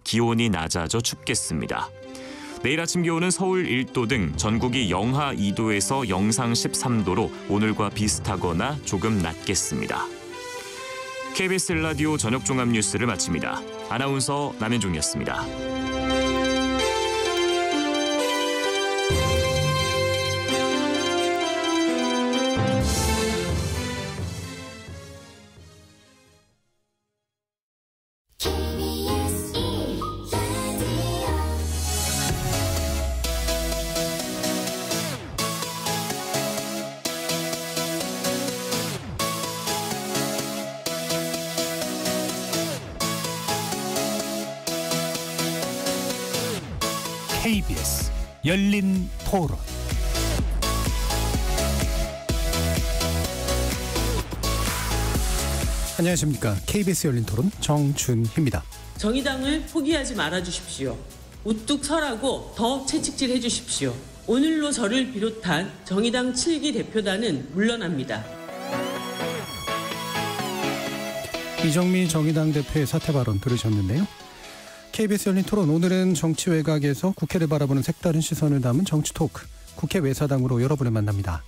기온이 낮아져 춥겠습니다. 내일 아침 기온은 서울 1도 등 전국이 영하 2도에서 영상 13도로 오늘과 비슷하거나 조금 낮겠습니다. KBS 라디오 저녁 종합 뉴스를 마칩니다. 아나운서 남현종이었습니다. KBS 열린 토론. 안녕하십니까. KBS 열린 토론 정준희입니다. 정의당을 포기하지 말아주십시오. 우뚝 서라고 더 채찍질해 주십시오. 오늘로 저를 비롯한 정의당 7기 대표단은 물러납니다. 이정미 정의당 대표의 사퇴 발언 들으셨는데요. KBS 열린 토론, 오늘은 정치 외곽에서 국회를 바라보는 색다른 시선을 담은 정치 토크, 국회 외사당으로 여러분을 만납니다.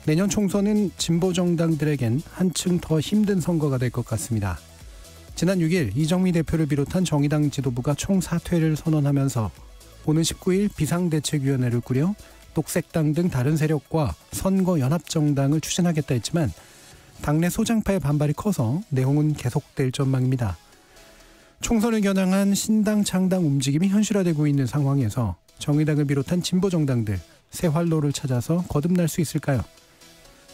내년 총선은 진보 정당들에겐 한층 더 힘든 선거가 될 것 같습니다. 지난 6일 이정미 대표를 비롯한 정의당 지도부가 총사퇴를 선언하면서 오는 19일 비상대책위원회를 꾸려 녹색당 등 다른 세력과 선거연합정당을 추진하겠다 했지만 당내 소장파의 반발이 커서 내용은 계속될 전망입니다. 총선을 겨냥한 신당 창당 움직임이 현실화되고 있는 상황에서 정의당을 비롯한 진보정당들 새 활로를 찾아서 거듭날 수 있을까요?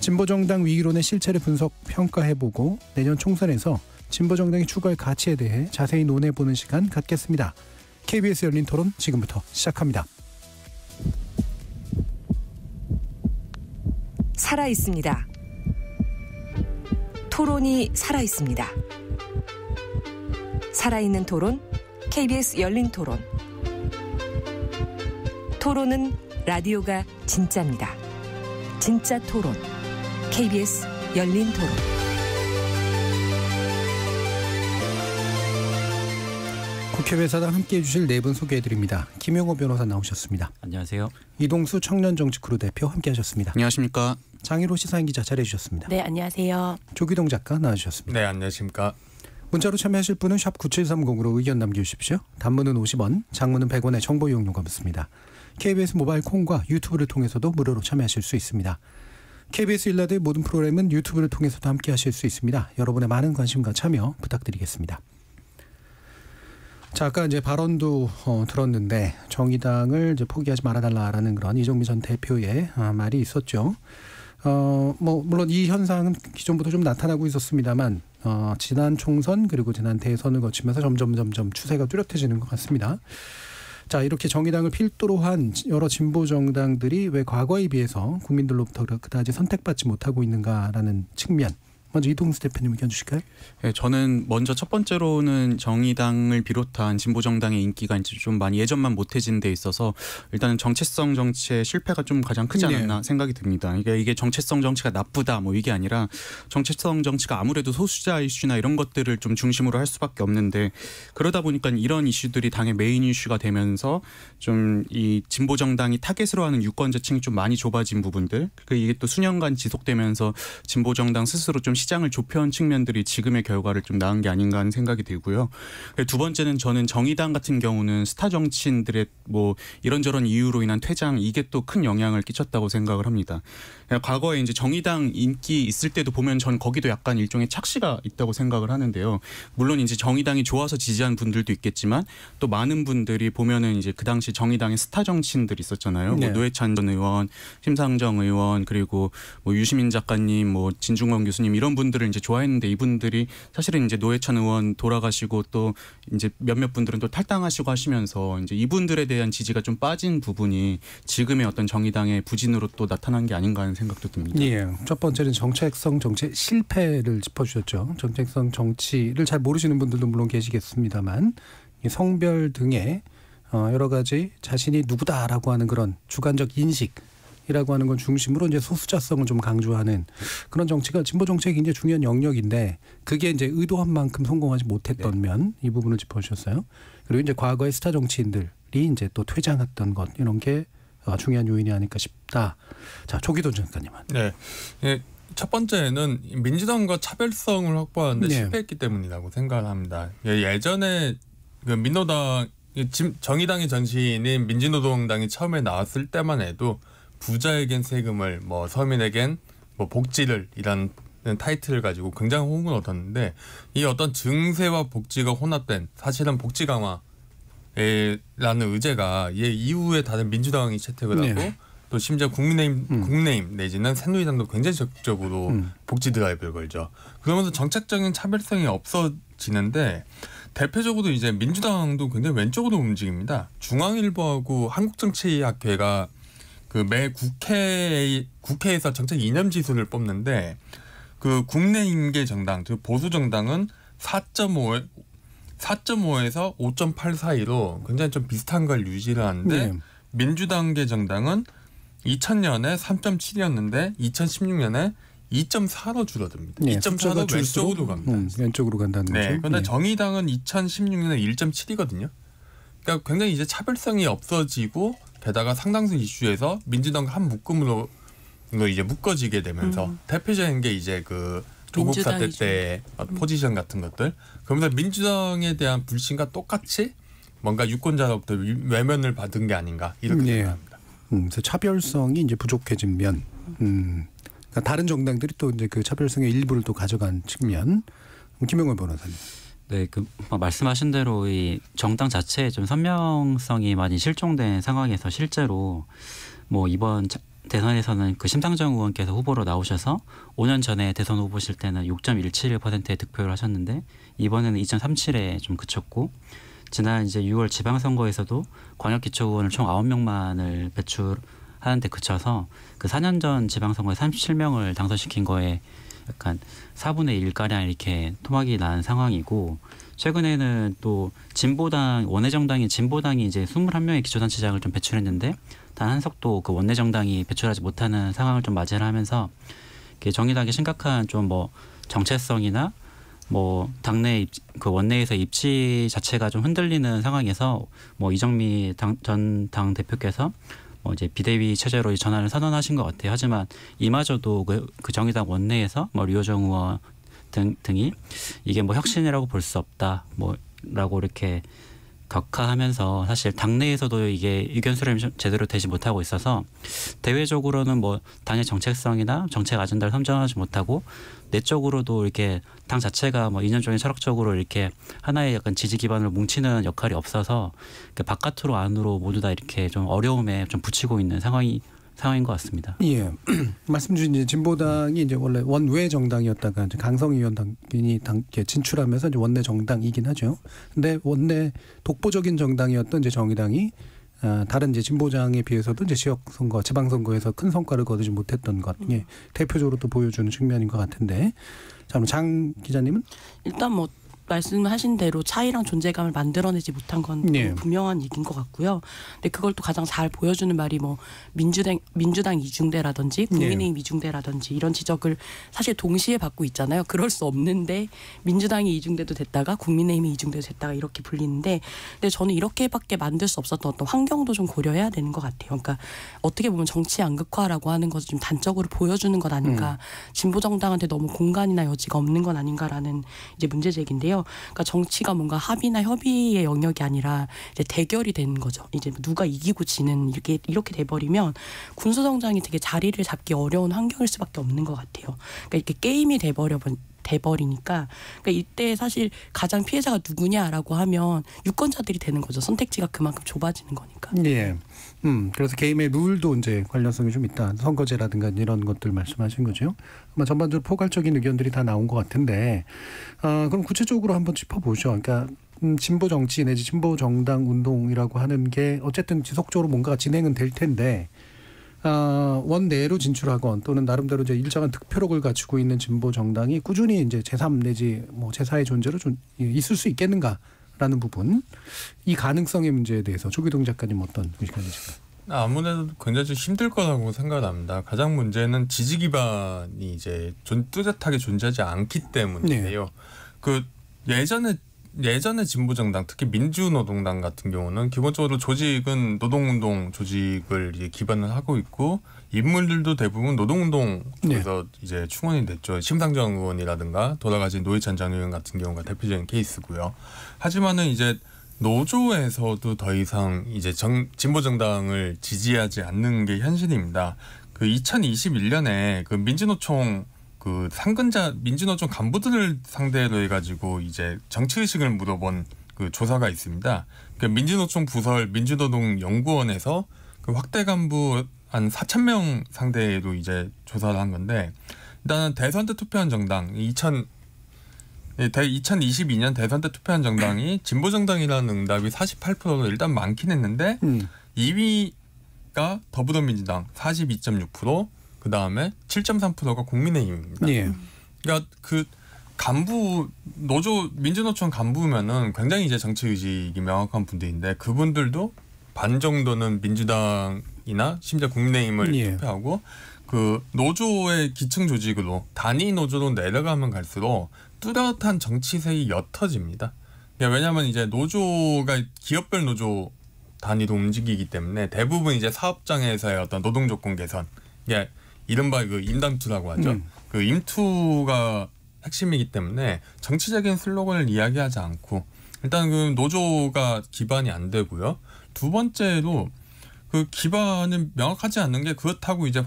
진보정당 위기론의 실체를 분석 평가해보고 내년 총선에서 진보정당이 추구할 가치에 대해 자세히 논해보는 시간 갖겠습니다. KBS 열린 토론 지금부터 시작합니다. 살아있습니다. 토론이 살아있습니다. 살아있는 토론, KBS 열린 토론. 토론은 라디오가 진짜입니다. 진짜 토론, KBS 열린 토론. 국회 외사당 함께해 주실 네 분 소개해드립니다. 김용호 변호사 나오셨습니다. 안녕하세요. 이동수 청년정치크루 대표 함께하셨습니다. 안녕하십니까. 장희로 시사인 기자 잘해주셨습니다. 네, 안녕하세요. 조기동 작가 나와주셨습니다. 네, 안녕하십니까. 문자로 참여하실 분은 샵 9730으로 의견 남겨주십시오. 단문은 50원, 장문은 100원의 정보 이용료가 붙습니다. KBS 모바일 콩과 유튜브를 통해서도 무료로 참여하실 수 있습니다. KBS 일라드의 모든 프로그램은 유튜브를 통해서도 함께하실 수 있습니다. 여러분의 많은 관심과 참여 부탁드리겠습니다. 자, 아까 이제 발언도 들었는데 정의당을 이제 포기하지 말아달라라는 그런 이정미 전 대표의 말이 있었죠. 물론 이 현상은 기존부터 좀 나타나고 있었습니다만 지난 총선 그리고 지난 대선을 거치면서 점점 추세가 뚜렷해지는 것 같습니다. 자, 이렇게 정의당을 필두로 한 여러 진보 정당들이 왜 과거에 비해서 국민들로부터 그다지 선택받지 못하고 있는가라는 측면, 먼저 이동수 대표님 의견 주실까요? 네, 저는 먼저 첫 번째로는 정의당을 비롯한 진보정당의 인기가 이제 좀 많이 예전만 못해진 데 있어서 일단은 정체성 정치의 실패가 좀 가장 크지 않았나 생각이 듭니다. 이게 정체성 정치가 나쁘다 뭐 이게 아니라 정체성 정치가 아무래도 소수자 이슈나 이런 것들을 좀 중심으로 할 수밖에 없는데 그러다 보니까 이런 이슈들이 당의 메인 이슈가 되면서 좀 이 진보정당이 타겟으로 하는 유권자층이 좀 많이 좁아진 부분들, 이게 또 수년간 지속되면서 진보정당 스스로 좀 시장을 좁혀온 측면들이 지금의 결과를 좀 낳은 게 아닌가 하는 생각이 들고요. 두 번째는 저는 정의당 같은 경우는 스타 정치인들의 뭐 이런저런 이유로 인한 퇴장, 이게 또 큰 영향을 끼쳤다고 생각을 합니다. 과거에 이제 정의당 인기 있을 때도 보면 전 거기도 약간 일종의 착시가 있다고 생각을 하는데요. 물론 이제 정의당이 좋아서 지지한 분들도 있겠지만 또 많은 분들이 보면은 이제 그 당시 정의당의 스타 정치인들이 있었잖아요. 네. 뭐 노회찬 전 의원, 심상정 의원, 그리고 뭐 유시민 작가님, 뭐 진중권 교수님 이런 분들을 이제 좋아했는데 이분들이 사실은 이제 노회찬 의원 돌아가시고 또 이제 몇몇 분들은 또 탈당하시고 하시면서 이제 이분들에 대한 지지가 좀 빠진 부분이 지금의 어떤 정의당의 부진으로 또 나타난 게 아닌가 하는 생각도 듭니다. 예, 첫 번째는 정책성 정치 실패를 짚어주셨죠. 정책성 정치를 잘 모르시는 분들도 물론 계시겠습니다만 성별 등의 여러 가지 자신이 누구다라고 하는 그런 주관적 인식, 이라고 하는 건 중심으로 이제 소수자성을 좀 강조하는 그런 정치가 진보 정책이 굉장히 중요한 영역인데 그게 이제 의도한 만큼 성공하지 못했던 면 이 부분을 짚어주셨어요. 그리고 이제 과거의 스타 정치인들이 이제 또 퇴장했던 것 이런 게 중요한 요인이 아닐까 싶다. 자, 조기돈 작가님은. 네. 첫 번째는 민주당과 차별성을 확보하는데 실패했기 때문이라고 생각을 합니다. 예전에 그 민노당 정의당의 전신인 민주노동당이 처음에 나왔을 때만 해도 부자에겐 세금을 뭐 서민에겐 뭐 복지를 이런 타이틀을 가지고 굉장히 호응을 얻었는데 이 어떤 증세와 복지가 혼합된 사실은 복지 강화라는 의제가 이후에 다른 민주당이 채택을 하고 또 심지어 국민의힘 내지는 새누리당도 굉장히 적극적으로 복지 드라이브를 걸죠. 그러면서 정책적인 차별성이 없어지는데 대표적으로 이제 민주당도 굉장히 왼쪽으로 움직입니다. 중앙일보하고 한국정치학회가 그 매 국회에서 정책 이념 지수를 뽑는데 그 국내임계 정당, 그 보수 정당은 4.5에서 5.8 사이로 굉장히 좀 비슷한 걸 유지를 하는데 민주당계 정당은 2000년에 3.7이었는데 2016년에 2.4로 줄어듭니다. 2.4로 왼쪽으로 갑니다. 왼쪽으로 간다는 거죠. 네. 그런데 정의당은 2016년에 1.7이거든요. 그러니까 굉장히 이제 차별성이 없어지고 게다가 상당수 이슈에서 민주당과 한 묶음으로 이제 묶어지게 되면서 대표적인 게 이제 그 조국 사태 때 포지션 같은 것들. 그러면서 민주당에 대한 불신과 똑같이 뭔가 유권자로부터 외면을 받은 게 아닌가 이렇게 생각합니다. 그래서 차별성이 이제 부족해진 면. 그러니까 다른 정당들이 또 이제 그 차별성의 일부를 또 가져간 측면. 김영걸 변호사님. 네, 그 말씀하신 대로 이 정당 자체에 좀 선명성이 많이 실종된 상황에서 실제로 뭐 이번 대선에서는 그 심상정 의원께서 후보로 나오셔서 5년 전에 대선 후보실 때는 6.171%의 득표를 하셨는데 이번에는 2.37에 좀 그쳤고 지난 이제 6월 지방선거에서도 광역기초의원을 총 9명만을 배출하는 데 그쳐서 그 4년 전 지방선거에 37명을 당선시킨 거에 약간 4분의 1가량 이렇게 토막이 난 상황이고 최근에는 또 진보당 원내정당인 진보당이 이제 21명의 기초단체장을 좀 배출했는데 단 한 석도 그 원내정당이 배출하지 못하는 상황을 좀 맞이를 하면서 정의당의 심각한 좀 뭐 정체성이나 뭐 당내 그 원내에서 입지 자체가 좀 흔들리는 상황에서 뭐 이정미 전 당 대표께서 뭐 이제 비대위 체제로 전환을 선언하신 것 같아요. 하지만 이마저도 그 정의당 원내에서 뭐 류호정 의원 등이 이게 뭐 혁신이라고 볼 수 없다 뭐라고 이렇게 격하하면서 사실 당내에서도 이게 의견 수렴이 제대로 되지 못하고 있어서 대외적으로는 뭐 당의 정책성이나 정책 아젠다를 선정하지 못하고 내적으로도 이렇게 당 자체가 뭐 이념적인 철학적으로 이렇게 하나의 약간 지지 기반을 뭉치는 역할이 없어서 바깥으로 안으로 모두 다 이렇게 좀 어려움에 좀 부치고 있는 상황인 것 같습니다. 예, 말씀 주신 이제 진보당이 이제 원래 원외 정당이었다가 이제 강성희 위원장이 당에 진출하면서 이제 원내 정당이긴 하죠. 근데 원내 독보적인 정당이었던 이제 정의당이 다른 이제 진보당에 비해서도 이제 지역 선거, 지방 선거에서 큰 성과를 거두지 못했던 것, 예, 대표적으로 또 보여주는 측면인 것 같은데, 자, 그럼 장 기자님은 일단 뭐. 말씀하신 대로 차이랑 존재감을 만들어내지 못한 건 분명한 얘기인 것 같고요. 근데 그걸 또 가장 잘 보여주는 말이 뭐 민주당 이중대라든지 국민의힘 이중대라든지 이런 지적을 사실 동시에 받고 있잖아요. 그럴 수 없는데 민주당이 이중대도 됐다가 국민의힘이 이중대도 됐다가 이렇게 불리는데 근데 저는 이렇게밖에 만들 수 없었던 어떤 환경도 좀 고려해야 되는 것 같아요. 그러니까 어떻게 보면 정치 양극화라고 하는 것을 좀 단적으로 보여주는 것 아닌가. 진보 정당한테 너무 공간이나 여지가 없는 건 아닌가라는 이제 문제 제기인데요. 그러니까 정치가 뭔가 합의나 협의의 영역이 아니라 이제 대결이 되는 거죠. 이제 누가 이기고 지는 이렇게 돼버리면 군수정당이 되게 자리를 잡기 어려운 환경일 수밖에 없는 것 같아요. 그러니까 이렇게 게임이 돼버리니까 그러니까 이때 사실 가장 피해자가 누구냐라고 하면 유권자들이 되는 거죠. 선택지가 그만큼 좁아지는 거니까. 예. 그래서 게임의 룰도 이제 관련성이 좀 있다. 선거제라든가 이런 것들 말씀하신 거죠. 아마 전반적으로 포괄적인 의견들이 다 나온 것 같은데, 그럼 구체적으로 한번 짚어보죠. 그러니까 진보 정치 내지 진보 정당 운동이라고 하는 게 어쨌든 지속적으로 뭔가 진행은 될 텐데. 원내로 진출하건 또는 나름대로 이제 일정한 득표력을 갖추고 있는 진보 정당이 꾸준히 이제 제3 내지 뭐 제4의 존재로 좀 있을 수 있겠는가라는 부분, 이 가능성의 문제에 대해서 조기동 작가님 어떤 의견이실까요? 아무래도 굉장히 좀 힘들 거라고 생각합니다. 가장 문제는 지지 기반이 이제 뚜렷하게 존재하지 않기 때문인데요. 네. 그 예전에 진보정당, 특히 민주노동당 같은 경우는 기본적으로 조직은 노동운동 조직을 이제 기반을 하고 있고 인물들도 대부분 노동운동에서 네. 이제 충원이 됐죠. 심상정 의원이라든가 돌아가신 노회찬 전 의원 같은 경우가 대표적인 케이스고요. 하지만은 이제 노조에서도 더 이상 이제 진보정당을 지지하지 않는 게 현실입니다. 그 2021년에 그 민주노총 그 상근자 민주노총 간부들을 상대로 해가지고 이제 정치의식을 물어본 그 조사가 있습니다. 그 민주노총 부설 민주노동연구원에서 그 확대 간부 한 4,000명 상대로 이제 조사를 한 건데 일단은 대선 때 투표한 정당 2022년 대선 때 투표한 정당이 진보정당이라는 응답이 48%로 일단 많긴 했는데 2위가 더불어민주당 42.6%, 그 다음에 7.3%가 국민의힘입니다. 예. 그러니까 그 간부 노조 민주노총 간부면은 굉장히 이제 정치 의식이 명확한 분들인데 그분들도 반 정도는 민주당이나 심지어 국민의힘을 예. 투표하고 그 노조의 기층 조직으로 단위 노조로 내려가면 갈수록 뚜렷한 정치색이 옅어집니다. 왜냐하면 이제 노조가 기업별 노조 단위로 움직이기 때문에 대부분 이제 사업장에서의 어떤 노동 조건 개선, 이른바 그 임담투라고 하죠. 그 임투가 핵심이기 때문에 정치적인 슬로건을 이야기하지 않고 일단 그 노조가 기반이 안 되고요. 두 번째로 그 기반은 명확하지 않는 게 그렇다고 이제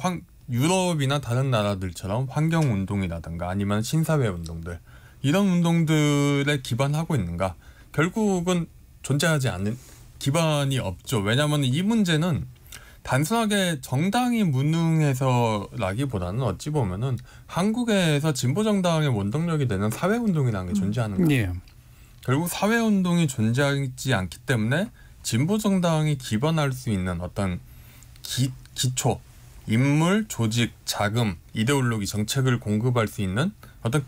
유럽이나 다른 나라들처럼 환경운동이라든가 아니면 신사회 운동들 이런 운동들에 기반하고 있는가? 결국은 존재하지 않는 기반이 없죠. 왜냐하면 이 문제는 단순하게 정당이 무능해서라기보다는 어찌 보면은 한국에서 진보정당의 원동력이 되는 사회운동이라는 게 존재하는 거예요. 예. 결국 사회운동이 존재하지 않기 때문에 진보정당이 기반할 수 있는 어떤 기초, 인물, 조직, 자금, 이데올로기, 정책을 공급할 수 있는 어떤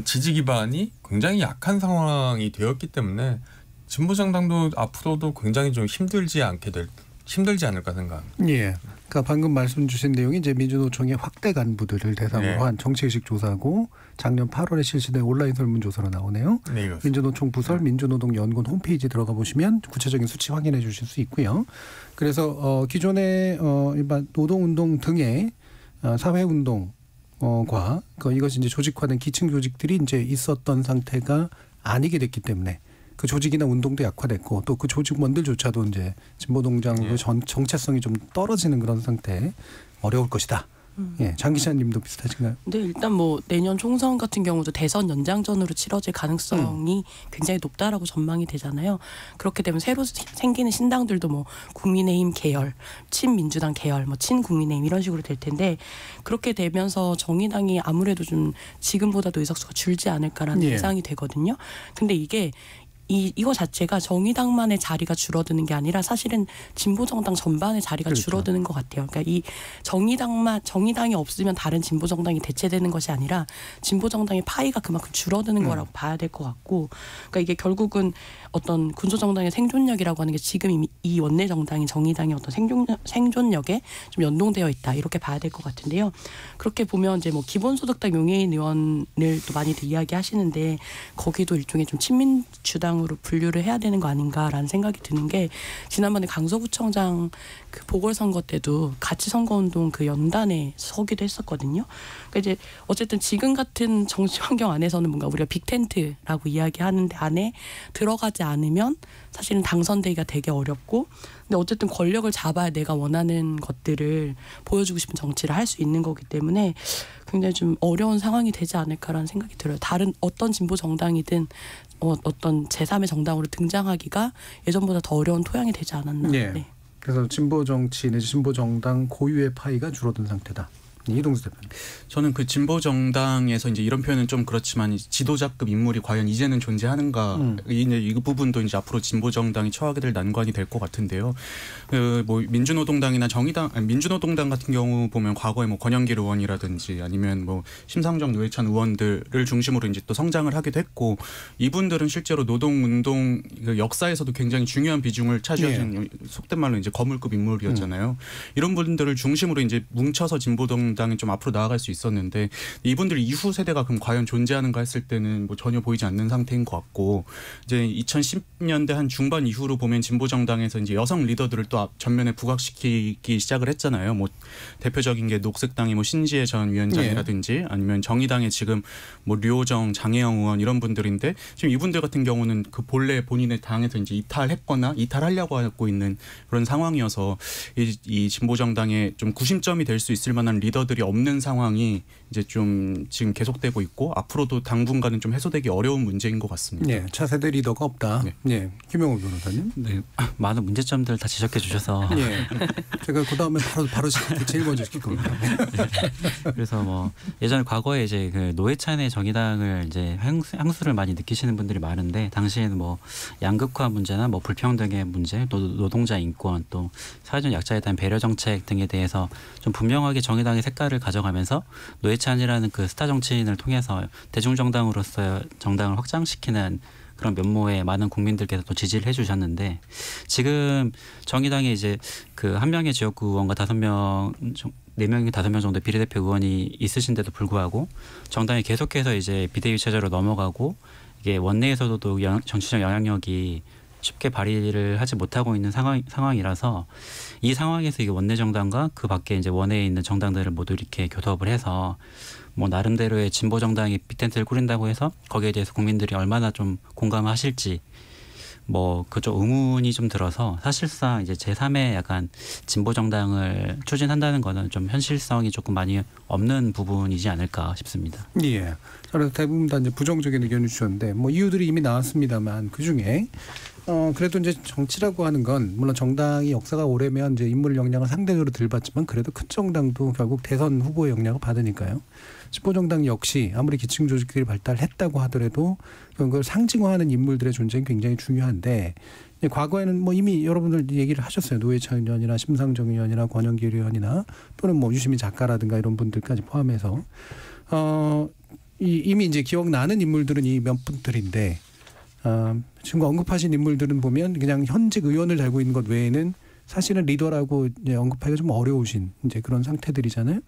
지지 기반이 굉장히 약한 상황이 되었기 때문에 진보정당도 앞으로도 굉장히 좀 힘들지 않을까 생각합니다. 예. 그러니까 방금 말씀 주신 내용이 이제 민주노총의 확대 간부들을 대상으로 한 정치의식 조사고 작년 8월에 실시된 온라인 설문조사로 나오네요. 네, 민주노총 부설 민주노동연구원 홈페이지 들어가 보시면 구체적인 수치 확인해 주실 수 있고요. 그래서 기존의 일반 노동운동 등의 사회운동과 이것이 이제 조직화된 기층 조직들이 이제 있었던 상태가 아니게 됐기 때문에 그 조직이나 운동도 약화됐고 또 그 조직원들조차도 이제 진보동장의 정체성이 좀 떨어지는 그런 상태 어려울 것이다. 예, 장 기자님도 비슷하신가요? 네, 일단 뭐 내년 총선 같은 경우도 대선 연장전으로 치러질 가능성이 굉장히 높다라고 전망이 되잖아요. 그렇게 되면 새로 생기는 신당들도 뭐 국민의힘 계열, 친민주당 계열, 뭐 친국민의힘 이런 식으로 될 텐데 그렇게 되면서 정의당이 아무래도 좀 지금보다도 의석수가 줄지 않을까라는 예상이 되거든요. 근데 이거 자체가 정의당만의 자리가 줄어드는 게 아니라 사실은 진보정당 전반의 자리가 줄어드는 것 같아요. 그러니까 이 정의당이 없으면 다른 진보정당이 대체되는 것이 아니라 진보정당의 파이가 그만큼 줄어드는 거라고 봐야 될 것 같고, 그러니까 이게 결국은 어떤 군소정당의 생존력이라고 하는 게 지금 이 원내정당인 정의당의 어떤 생존력에 좀 연동되어 있다 이렇게 봐야 될 것 같은데요. 그렇게 보면 이제 뭐 기본소득당 용해인 의원을 또 많이들 이야기하시는데 거기도 일종의 좀 친민주당으로 분류를 해야 되는 거 아닌가라는 생각이 드는 게 지난번에 강서구청장 그 보궐선거 때도 같이 선거운동 그 연단에 서기도 했었거든요. 그러니까 이제 어쨌든 지금 같은 정치 환경 안에서는 뭔가 우리가 빅텐트라고 이야기하는데 안에 들어가지 않으면 사실은 당선되기가 되게 어렵고, 근데 어쨌든 권력을 잡아야 내가 원하는 것들을 보여주고 싶은 정치를 할 수 있는 거기 때문에 굉장히 좀 어려운 상황이 되지 않을까라는 생각이 들어요. 다른 어떤 진보 정당이든 어떤 제3의 정당으로 등장하기가 예전보다 더 어려운 토양이 되지 않았나. 네. 그래서 진보 정치 내지 진보 정당 고유의 파이가 줄어든 상태다. 이동수 대표님. 저는 그 진보 정당에서 이제 이런 표현은 좀 그렇지만 지도자급 인물이 과연 이제는 존재하는가 이 부분도 이제 앞으로 진보 정당이 처하게 될 난관이 될 것 같은데요. 뭐 민주노동당이나 민주노동당 같은 경우 보면 과거에 뭐 권영길 의원이라든지 아니면 뭐 심상정 노회찬 의원들을 중심으로 이제 또 성장을 하기도 했고 이분들은 실제로 노동운동 역사에서도 굉장히 중요한 비중을 차지하는 속된 말로 이제 거물급 인물이었잖아요. 이런 분들을 중심으로 이제 뭉쳐서 진보정당이 좀 앞으로 나아갈 수 있었는데 이분들 이후 세대가 그럼 과연 존재하는가 했을 때는 뭐 전혀 보이지 않는 상태인 것 같고 이제 2010년대 한 중반 이후로 보면 진보정당에서 이제 여성 리더들을 또 전면에 부각시키기 시작을 했잖아요. 뭐 대표적인 게 녹색당의 뭐 신지혜 전 위원장이라든지 아니면 정의당의 지금 뭐 류호정, 장혜영 의원 이런 분들인데 지금 이분들 같은 경우는 그 본래 본인의 당에서 이제 이탈했거나 이탈하려고 하고 있는 그런 상황이어서 이 진보정당의 좀 구심점이 될 수 있을 만한 리더들이 없는 상황이 이제 좀 지금 계속되고 있고 앞으로도 당분간은 좀 해소되기 어려운 문제인 것 같습니다. 네, 차세대 리더가 없다. 네, 김영호 변호사님. 네, 많은 문제점들 다 지적해 주셔서. 네, 제가 그 다음에 바로 제일 먼저 시킬 겁니다. 네. 그래서 뭐 예전 과거에 이제 그 노회찬의 정의당을 이제 향수를 많이 느끼시는 분들이 많은데 당시에는 뭐 양극화 문제나 뭐 불평등의 문제, 또 노동자 인권, 또 사회적 약자에 대한 배려 정책 등에 대해서 좀 분명하게 정의당의 색깔을 가져가면서 노회찬이라는 그 스타 정치인을 통해서 대중정당으로서 정당을 확장시키는 그런 면모에 많은 국민들께서 또 지지를 해주셨는데 지금 정의당에 이제 그 한 명의 지역구 의원과 4명이 5명 정도 비례대표 의원이 있으신데도 불구하고 정당이 계속해서 이제 비대위 체제로 넘어가고 이게 원내에서도 정치적 영향력이 쉽게 발휘를 하지 못하고 있는 상황이라서 이 상황에서 이게 원내 정당과 그 밖에 이제 원내에 있는 정당들을 모두 이렇게 교섭을 해서 뭐 나름대로의 진보 정당이 빅텐트를 꾸린다고 해서 거기에 대해서 국민들이 얼마나 좀 공감하실지 뭐 그쪽 의문이 좀 들어서 사실상 이제 제3의 약간 진보 정당을 추진한다는 거는 좀 현실성이 조금 많이 없는 부분이지 않을까 싶습니다. 예. 그래서 대부분 다 이제 부정적인 의견을 주셨는데 뭐 이유들이 이미 나왔습니다만 그 중에 그래도 이제 정치라고 하는 건 물론 정당이 역사가 오래면 이제 인물 영향을 상대적으로 덜 받지만 그래도 큰 정당도 결국 대선 후보의 영향을 받으니까요. 진보정당 역시 아무리 기층 조직들이 발달했다고 하더라도 그걸 상징화하는 인물들의 존재는 굉장히 중요한데 과거에는 뭐 이미 여러분들 얘기를 하셨어요. 노회찬 의원이나 심상정 의원이나 권영길 의원이나 또는 뭐 유시민 작가라든가 이런 분들까지 포함해서 이미 이제 기억나는 인물들은 이 몇 분들인데 지금 언급하신 인물들은 보면 그냥 현직 의원을 달고 있는 것 외에는 사실은 리더라고 이제 언급하기가 좀 어려우신 이제 그런 상태들이잖아요.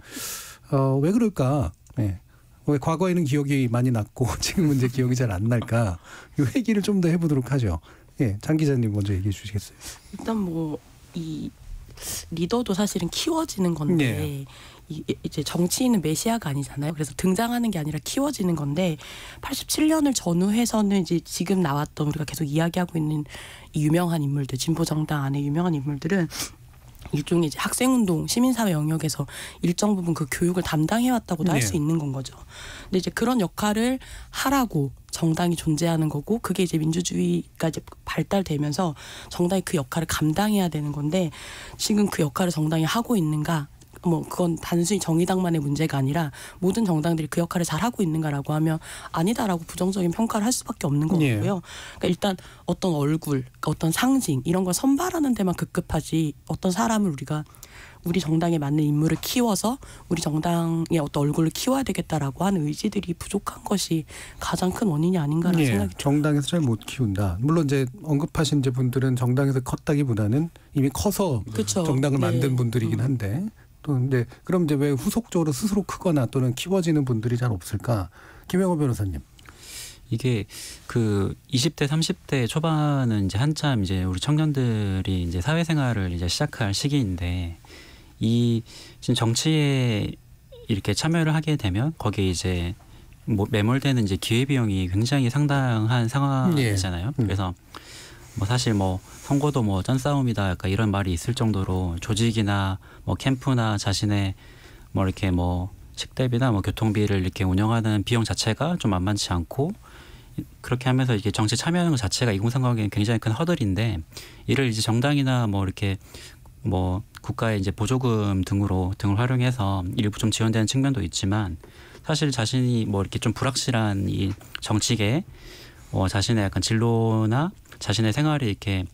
왜 그럴까? 네. 왜 과거에는 기억이 많이 났고 지금은 이제 기억이 잘 안 날까? 이 회기를 좀 더 해보도록 하죠. 예, 장 기자님 먼저 얘기해 주시겠어요? 일단 뭐 이 리더도 사실은 키워지는 건데 이제 정치인은 메시아가 아니잖아요. 그래서 등장하는 게 아니라 키워지는 건데 87년을 전후해서는 이제 지금 나왔던 우리가 계속 이야기하고 있는 이 유명한 인물들, 진보정당 안에 유명한 인물들은 일종의 이제 학생운동, 시민사회 영역에서 일정 부분 그 교육을 담당해왔다고도 할 수 있는 건 거죠. 근데 이제 그런 역할을 하라고 정당이 존재하는 거고 그게 이제 민주주의가 이제 발달되면서 정당이 그 역할을 감당해야 되는 건데 지금 그 역할을 정당이 하고 있는가? 뭐 그건 단순히 정의당만의 문제가 아니라 모든 정당들이 그 역할을 잘 하고 있는가라고 하면 아니다라고 부정적인 평가를 할 수밖에 없는 거고요. 그러니까 일단 어떤 얼굴, 어떤 상징 이런 걸 선발하는 데만 급급하지 어떤 사람을 우리 정당에 맞는 인물을 키워서 우리 정당의 어떤 얼굴을 키워야 되겠다라고 하는 의지들이 부족한 것이 가장 큰 원인이 아닌가라는 생각이 듭니다. 정당에서 잘 못 키운다. 물론 이제 언급하신 이제 분들은 정당에서 컸다기보다는 이미 커서 그쵸. 정당을 만든 분들이긴 한데 또 근데 그럼 이제 왜 후속적으로 스스로 크거나 또는 키워지는 분들이 잘 없을까? 김영호 변호사님. 이게 그 20대 30대 초반은 이제 한참 이제 우리 청년들이 이제 사회생활을 이제 시작할 시기인데 이 지금 정치에 이렇게 참여를 하게 되면 거기에 이제 뭐 매몰되는 이제 기회비용이 굉장히 상당한 상황이잖아요. 그래서 뭐 사실 뭐 선거도 뭐 짠싸움이다 약간 이런 말이 있을 정도로 조직이나 뭐 캠프나 자신의 뭐 이렇게 뭐 식대비나 뭐 교통비를 이렇게 운영하는 비용 자체가 좀 만만치 않고 그렇게 하면서 이게 정치 참여하는 것 자체가 이공삼각에는 굉장히 큰 허들인데 이를 이제 정당이나 뭐 이렇게 뭐 국가의 이제 보조금 등을 활용해서 일부 좀 지원되는 측면도 있지만 사실 자신이 뭐 이렇게 좀 불확실한 이 정치계 자신의 약간 진로나 자신의 생활이 이렇게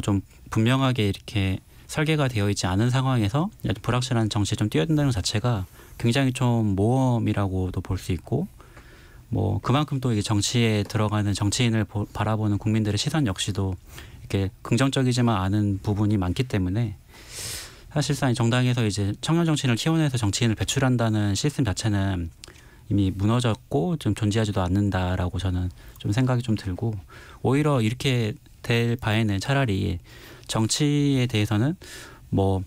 좀 분명하게 이렇게 설계가 되어 있지 않은 상황에서 불확실한 정치에 좀 뛰어든다는 것 자체가 굉장히 좀 모험이라고도 볼 수 있고 뭐 그만큼 또 이게 정치에 들어가는 정치인을 바라보는 국민들의 시선 역시도 이렇게 긍정적이지만 않은 부분이 많기 때문에 사실상 정당에서 이제 청년 정치인을 키워내서 정치인을 배출한다는 시스템 자체는 이미 무너졌고 좀 존재하지도 않는다라고 저는 좀 생각이 좀 들고 오히려 이렇게 될 바에는 차라리 정치에 대해서는 뭐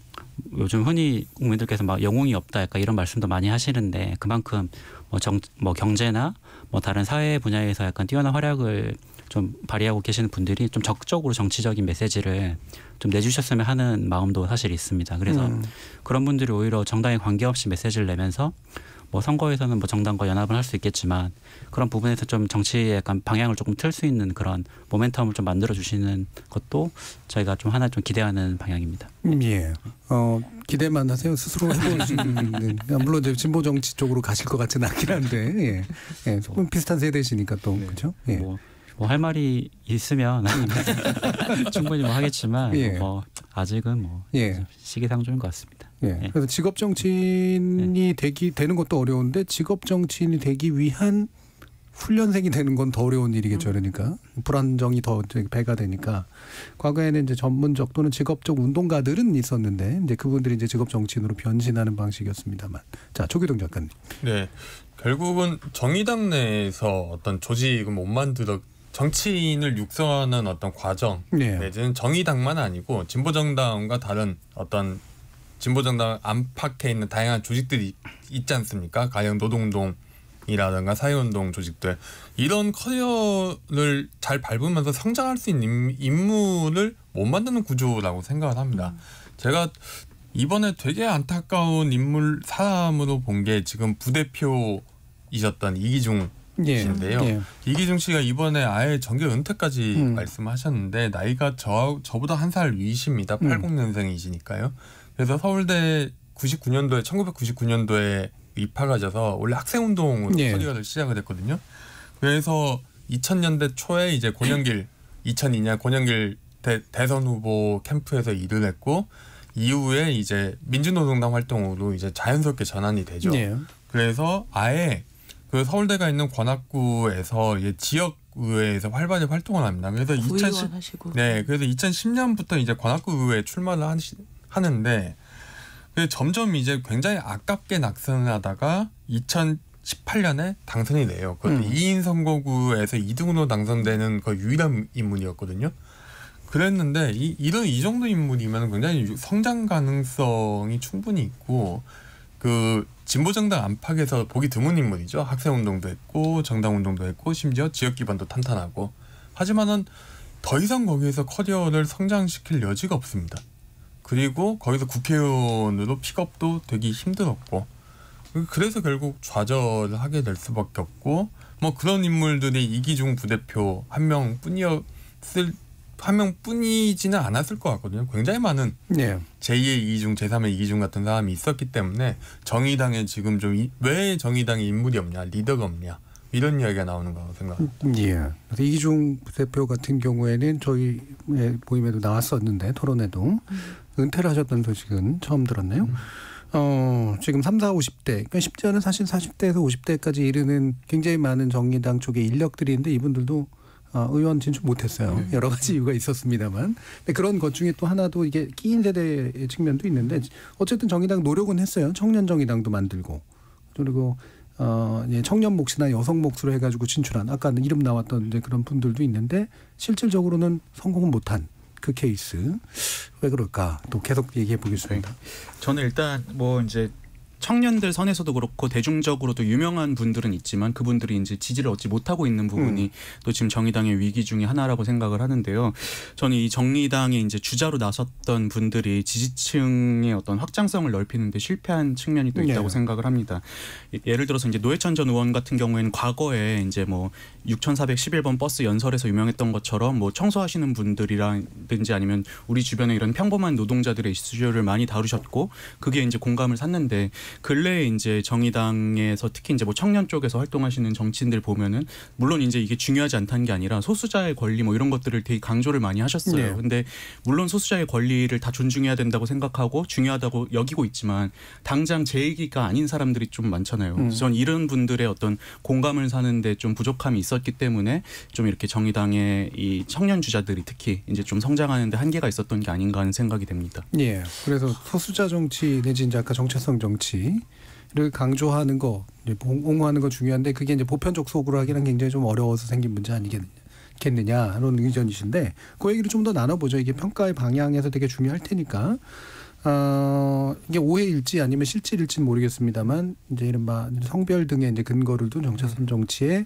요즘 흔히 국민들께서 막 영웅이 없다 약간 이런 말씀도 많이 하시는데 그만큼 뭐 경제나 뭐 다른 사회 분야에서 약간 뛰어난 활약을 좀 발휘하고 계시는 분들이 좀 적극적으로 정치적인 메시지를 좀 내주셨으면 하는 마음도 사실 있습니다. 그래서 그런 분들이 오히려 정당에 관계없이 메시지를 내면서 뭐 선거에서는 뭐 정당과 연합을 할 수 있겠지만 그런 부분에서 좀 정치의 약간 방향을 조금 틀 수 있는 그런 모멘텀을 좀 만들어 주시는 것도 저희가 좀 하나 좀 기대하는 방향입니다. 예. 기대만 하세요. 스스로 해보시는. 물론 이제 진보 정치 쪽으로 가실 것 같지는 않긴 한데, 예. 조금 비슷한 세대시니까 또 그렇죠. 예. 뭐 할 말이 있으면 충분히 뭐 하겠지만 예. 뭐 아직은 뭐 시기상조인 것 같습니다. 예. 그래서 직업 정치인이 되는 것도 어려운데 직업 정치인이 되기 위한 훈련생이 되는 건 더 어려운 일이겠죠. 그러니까 불안정이 더 배가 되니까 과거에는 이제 전문적 또는 직업적 운동가들은 있었는데 이제 그분들이 이제 직업 정치인으로 변신하는 방식이었습니다만. 자, 조규동 작가님. 네. 결국은 정의당 내에서 어떤 조직을 못 만들어 정치인을 육성하는 어떤 과정 내지는 정의당만 아니고 진보정당과 다른 어떤 진보정당 안팎에 있는 다양한 조직들이 있지 않습니까? 가령 노동운동이라든가 사회운동 조직들 이런 커리어를 잘 밟으면서 성장할 수 있는 인물을 못 만드는 구조라고 생각을 합니다. 제가 이번에 되게 안타까운 사람으로 본 게 지금 부대표이셨던 이기중 씨인데요. 이기중 씨가 이번에 아예 정계 은퇴까지 말씀하셨는데 나이가 저보다 한 살 위십니다. 80년생이시니까요. 그래서 서울대 1999년도에 입학하셔서 원래 학생운동으로 커리어를 시작을 했거든요. 그래서 2000년대 초에 이제 2002년 권영길 대선 후보 캠프에서 일을 했고 이후에 이제 민주노동당 활동으로 이제 자연스럽게 전환이 되죠. 그래서 아예 그 서울대가 있는 관악구에서 지역의회에서 활발히 활동을 합니다. 그래서 2010년부터 이제 관악구 의회에 출마를 하는데 점점 이제 굉장히 아깝게 낙선을 하다가 2018년에 당선이 돼요. 그것도 2인 선거구에서 2등으로 당선되는 그 유일한 인물이었거든요. 그랬는데 이 정도 인물이면 굉장히 성장 가능성이 충분히 있고 그 진보정당 안팎에서 보기 드문 인물이죠. 학생운동도 했고 정당운동도 했고 심지어 지역 기반도 탄탄하고 하지만은 더 이상 거기에서 커리어를 성장시킬 여지가 없습니다. 그리고 거기서 국회의원으로 픽업도 되기 힘들었고 그래서 결국 좌절을 하게 될 수밖에 없고 뭐 그런 인물들이 이기중 부대표 한 명뿐이지는 않았을 것 같거든요. 굉장히 많은 제2의 이기중, 제3의 이기중 같은 사람이 있었기 때문에 정의당에 지금 좀 왜 정의당에 인물이 없냐, 리더가 없냐 이런 이야기가 나오는 거라고 생각합니다. 그래서 이기중 대표 같은 경우에는 저희 모임에도 나왔었는데 토론에도 은퇴를 하셨다는 소식은 처음 들었네요. 지금 30, 40, 50대 그러니까 쉽지 않은 사실 40대에서 50대까지 이르는 굉장히 많은 정의당 쪽의 인력들이 있는데 이분들도 의원 진출 못했어요. 여러 가지 이유가 있었습니다만. 근데 그런 것 중에 또 하나도 이게 끼인 세대의 측면도 있는데 어쨌든 정의당 노력은 했어요. 청년 정의당도 만들고 그리고 청년 몫이나 여성 몫으로 해가지고 진출한 아까는 이름 나왔던 이제 그런 분들도 있는데 실질적으로는 성공은 못한 그 케이스 왜 그럴까 또 계속 얘기해 보겠습니다. 저는 일단 뭐 이제 청년들 선에서도 그렇고 대중적으로도 유명한 분들은 있지만 그분들이 이제 지지를 얻지 못하고 있는 부분이 또 지금 정의당의 위기 중에 하나라고 생각을 하는데요. 저는 이 정의당의 이제 주자로 나섰던 분들이 지지층의 어떤 확장성을 넓히는 데 실패한 측면이 또 있다고 생각을 합니다. 예를 들어서 이제 노회찬 전 의원 같은 경우에는 과거에 이제 뭐 6411번 버스 연설에서 유명했던 것처럼 뭐 청소하시는 분들이라든지 아니면 우리 주변에 이런 평범한 노동자들의 이슈를 많이 다루셨고 그게 이제 공감을 샀는데 근래에 이제 정의당에서 특히 이제 뭐 청년 쪽에서 활동하시는 정치인들 보면은 물론 이제 이게 중요하지 않다는 게 아니라 소수자의 권리 뭐 이런 것들을 되게 강조를 많이 하셨어요. 근데 물론 소수자의 권리를 다 존중해야 된다고 생각하고 중요하다고 여기고 있지만 당장 제 얘기가 아닌 사람들이 좀 많잖아요. 그래서 전 이런 분들의 어떤 공감을 사는데 좀 부족함이 있었기 때문에 좀 이렇게 정의당의 이 청년 주자들이 특히 이제 좀 성장하는데 한계가 있었던 게 아닌가 하는 생각이 됩니다. 예. 그래서 소수자 정치 내지 이제 아까 정체성 정치를 강조하는 거, 옹호하는 거 중요한데 그게 이제 보편적 소구를 하기는 굉장히 좀 어려워서 생긴 문제 아니겠느냐 이런 의견이신데 그 얘기를 좀 더 나눠보죠. 이게 평가의 방향에서 되게 중요할 테니까. 이게 오해일지 아니면 실질일지는 모르겠습니다만 이제 이른바 성별 등의 이제 근거를 둔 정체성 정치에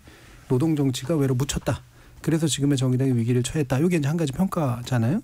노동 정치가 외로 묻혔다. 그래서 지금의 정의당이 위기를 처했다. 이게 이제 한 가지 평가잖아요.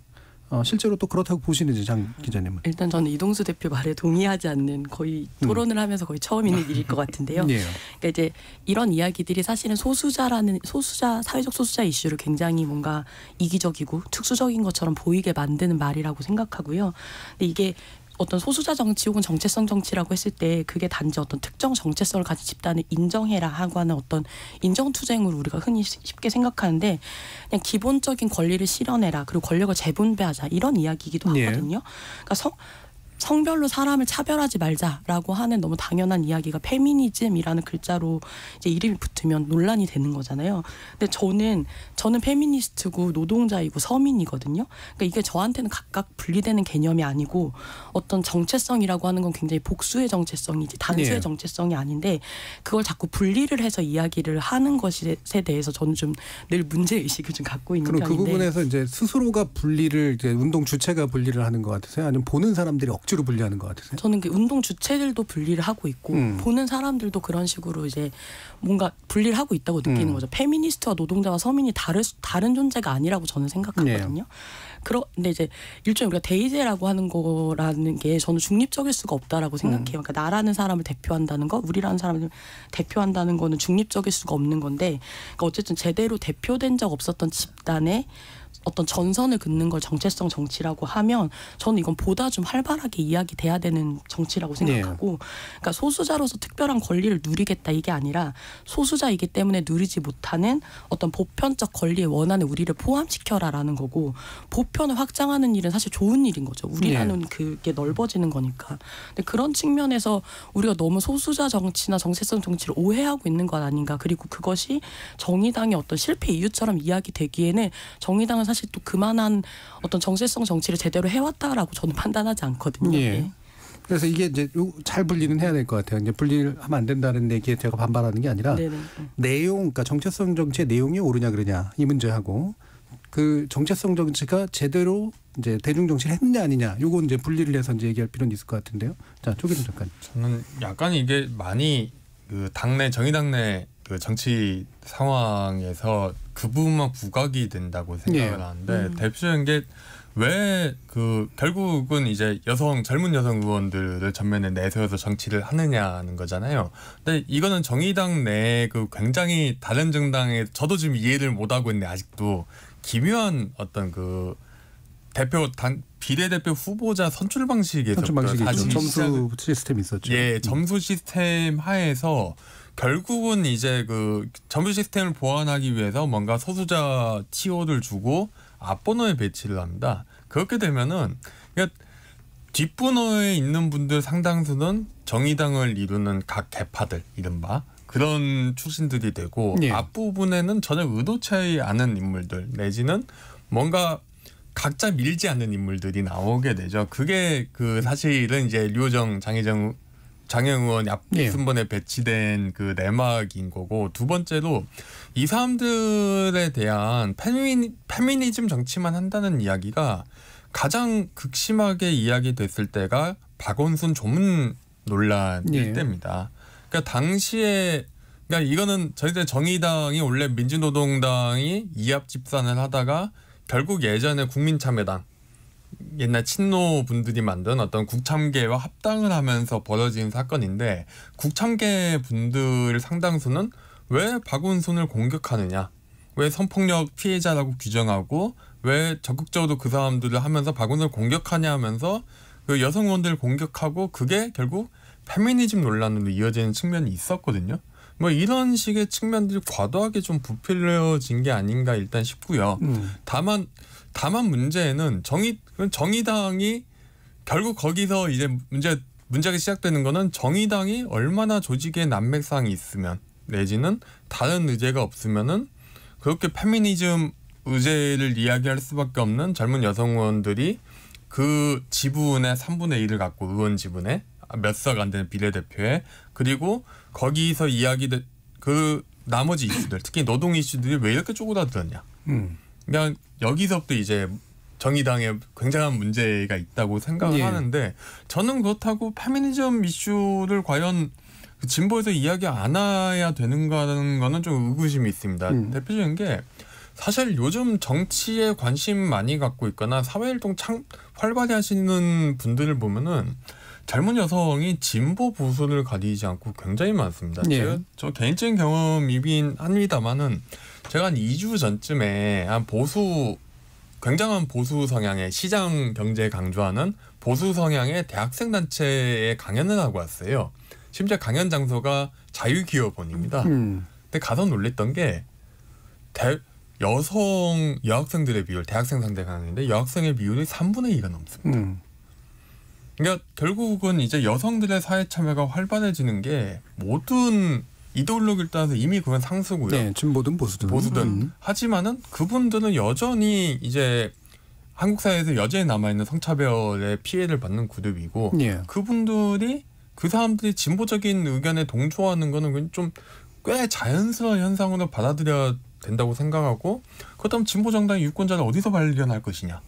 실제로 또 그렇다고 보시는지 장 기자님은? 일단 저는 이동수 대표 말에 동의하지 않는 거의 토론을 하면서 거의 처음 있는 일일 것 같은데요. 예. 그러니까 이제 이런 이야기들이 사실은 사회적 소수자 이슈를 굉장히 뭔가 이기적이고 특수적인 것처럼 보이게 만드는 말이라고 생각하고요. 근데 이게 어떤 소수자 정치 혹은 정체성 정치라고 했을 때 그게 단지 어떤 특정 정체성을 가진 집단을 인정해라 하고 하는 어떤 인정투쟁으로 우리가 흔히 쉽게 생각하는데 그냥 기본적인 권리를 실현해라 그리고 권력을 재분배하자 이런 이야기이기도 하거든요. 그러니까 성별로 사람을 차별하지 말자라고 하는 너무 당연한 이야기가 페미니즘이라는 글자로 이제 이름이 붙으면 논란이 되는 거잖아요. 근데 저는 페미니스트고 노동자이고 서민이거든요. 그러니까 이게 저한테는 각각 분리되는 개념이 아니고 어떤 정체성이라고 하는 건 굉장히 복수의 정체성이지 단수의 정체성이 아닌데 그걸 자꾸 분리를 해서 이야기를 하는 것에 대해서 저는 좀 늘 문제 의식을 좀 갖고 있는 편인데. 그럼 그 부분에서 이제 스스로가 분리를 이제 운동 주체가 분리를 하는 것 같으세요? 아니면 보는 사람들이 억지로 분리하는 것 같으세요? 저는 그 운동 주체들도 분리를 하고 있고 보는 사람들도 그런 식으로 이제 뭔가 분리를 하고 있다고 느끼는 거죠. 페미니스트와 노동자와 서민이 다른 존재가 아니라고 저는 생각하거든요. 근데 이제 일종의 우리가 대의제라고 하는 거라는 게 저는 중립적일 수가 없다라고 생각해요. 그러니까 나라는 사람을 대표한다는 거, 우리라는 사람을 대표한다는 거는 중립적일 수가 없는 건데, 그러니까 어쨌든 제대로 대표된 적 없었던 집단의 어떤 전선을 긋는 걸 정체성 정치라고 하면 저는 이건 보다 좀 활발하게 이야기돼야 되는 정치라고 생각하고 그러니까 소수자로서 특별한 권리를 누리겠다 이게 아니라 소수자이기 때문에 누리지 못하는 어떤 보편적 권리의 원한에 우리를 포함시켜라라는 거고 보편을 확장하는 일은 사실 좋은 일인 거죠. 우리라는 그게 넓어지는 거니까. 근데 그런 측면에서 우리가 너무 소수자 정치나 정체성 정치를 오해하고 있는 것 아닌가. 그리고 그것이 정의당의 어떤 실패 이유처럼 이야기되기에는 정의당은 사실 또 그만한 어떤 정체성 정치를 제대로 해왔다라고 저는 판단하지 않거든요. 그래서 이게 이제 잘 분리는 해야 될 것 같아요. 이제 분리를 하면 안 된다는 얘기에 제가 반발하는 게 아니라 내용, 그러니까 정체성 정치의 내용이 옳으냐 그러냐 이 문제하고 그 정체성 정치가 제대로 이제 대중 정치를 했느냐 아니냐 요거 이제 분리를 해서 이제 얘기할 필요는 있을 것 같은데요. 자, 조기준 작가님. 저는 약간 이게 많이 그 정의당 내 그 정치 상황에서 그 부분만 부각이 된다고 생각을 하는데 대표적인 게 왜 그 결국은 이제 젊은 여성 의원들을 전면에 내세워서 정치를 하느냐는 거잖아요. 근데 이거는 정의당 내 그 굉장히 다른 정당에 저도 지금 이해를 못 하고 있는데 아직도 기묘한 어떤 그 비례대표 후보자 선출 방식에서 점수 시스템이 있었죠. 점수 시스템 하에서 결국은 이제 그 점수 시스템을 보완하기 위해서 뭔가 소수자 티오를 주고 앞번호에 배치를 합니다. 그렇게 되면은 그러니까 뒷번호에 있는 분들 상당수는 정의당을 이루는 각 계파들 이른바 그런 출신들이 되고 앞부분에는 전혀 의도치 않은 인물들 내지는 뭔가 각자 밀지 않는 인물들이 나오게 되죠. 그게 그 사실은 이제 류호정, 장영 의원 앞순번에 배치된 그 내막인 거고 두 번째로 이 사람들에 대한 페미니즘 정치만 한다는 이야기가 가장 극심하게 이야기됐을 때가 박원순 조문론 논란일 때입니다. 그러니까 당시에 그러니까 이거는 저희들 정의당이 원래 민주노동당이 이합 집산을 하다가 결국 예전에 국민참여당 옛날 친노 분들이 만든 어떤 국참계와 합당을 하면서 벌어진 사건인데 국참계 분들 상당수는 왜 박원순을 공격하느냐, 왜 성폭력 피해자라고 규정하고 왜 적극적으로 그 사람들을 하면서 박원순을 공격하냐 하면서 그 여성 의원들을 공격하고 그게 결국 페미니즘 논란으로 이어지는 측면이 있었거든요. 뭐 이런 식의 측면들이 과도하게 좀 부풀려진 게 아닌가 일단 싶고요. 다만 문제는 정의당이 결국 거기서 이제 문제가 시작되는 거는 정의당이 얼마나 조직의 난맥상이 있으면 내지는 다른 의제가 없으면은 그렇게 페미니즘 의제를 이야기할 수밖에 없는 젊은 여성 의원들이 그 지분의 3분의 1을 갖고 의원 지분에 몇 석 안 되는 비례대표에 그리고 거기서 이야기된 그 나머지 이슈들 특히 노동 이슈들이 왜 이렇게 쪼그라들었냐. 그냥 여기서부터 이제 정의당에 굉장한 문제가 있다고 생각을 하는데 저는 그렇다고 페미니즘 이슈를 과연 진보에서 이야기 안 해야 되는가는 거는 좀 의구심이 있습니다. 대표적인 게 사실 요즘 정치에 관심 많이 갖고 있거나 사회활동 활발히 하시는 분들을 보면은 젊은 여성이 진보 보수를 가리지 않고 굉장히 많습니다. 제가 저 개인적인 경험이긴 합니다만은 제가 한 2주 전쯤에 한 굉장한 보수 성향의 시장 경제 강조하는 보수 성향의 대학생 단체에 강연을 하고 왔어요. 심지어 강연 장소가 자유기업원입니다. 근데 가서 놀랬던 게 여성 여학생들의 비율, 대학생 상대 강연인데 여학생의 비율이 3분의 2가 넘습니다. 그러니까 결국은 이제 여성들의 사회 참여가 활발해지는 게 모든 이데올로기를 따라서 이미 그건 상수고요. 네, 진보든 보수든. 하지만은 그분들은 여전히 이제 한국 사회에서 여전히 남아있는 성차별의 피해를 받는 그룹이고 그분들이 그 사람들이 진보적인 의견에 동조하는 거는 좀 꽤 자연스러운 현상으로 받아들여야 된다고 생각하고 그렇다면 진보정당의 유권자를 어디서 발견할 것이냐.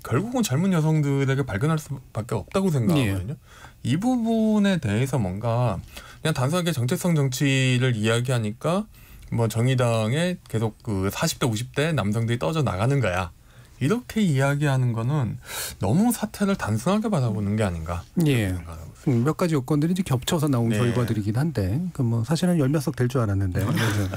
결국은 젊은 여성들에게 발견할 수밖에 없다고 생각하거든요. 이 부분에 대해서 뭔가 그냥 단순하게 정체성 정치를 이야기하니까 뭐 정의당에 계속 그 40대 50대 남성들이 떨어져 나가는 거야. 이렇게 이야기하는 거는 너무 사태를 단순하게 바라보는 게 아닌가. 몇 가지 요건들이 이제 겹쳐서 나온 결과들이긴 한데, 그 뭐 사실은 10몇 석 될 줄 알았는데,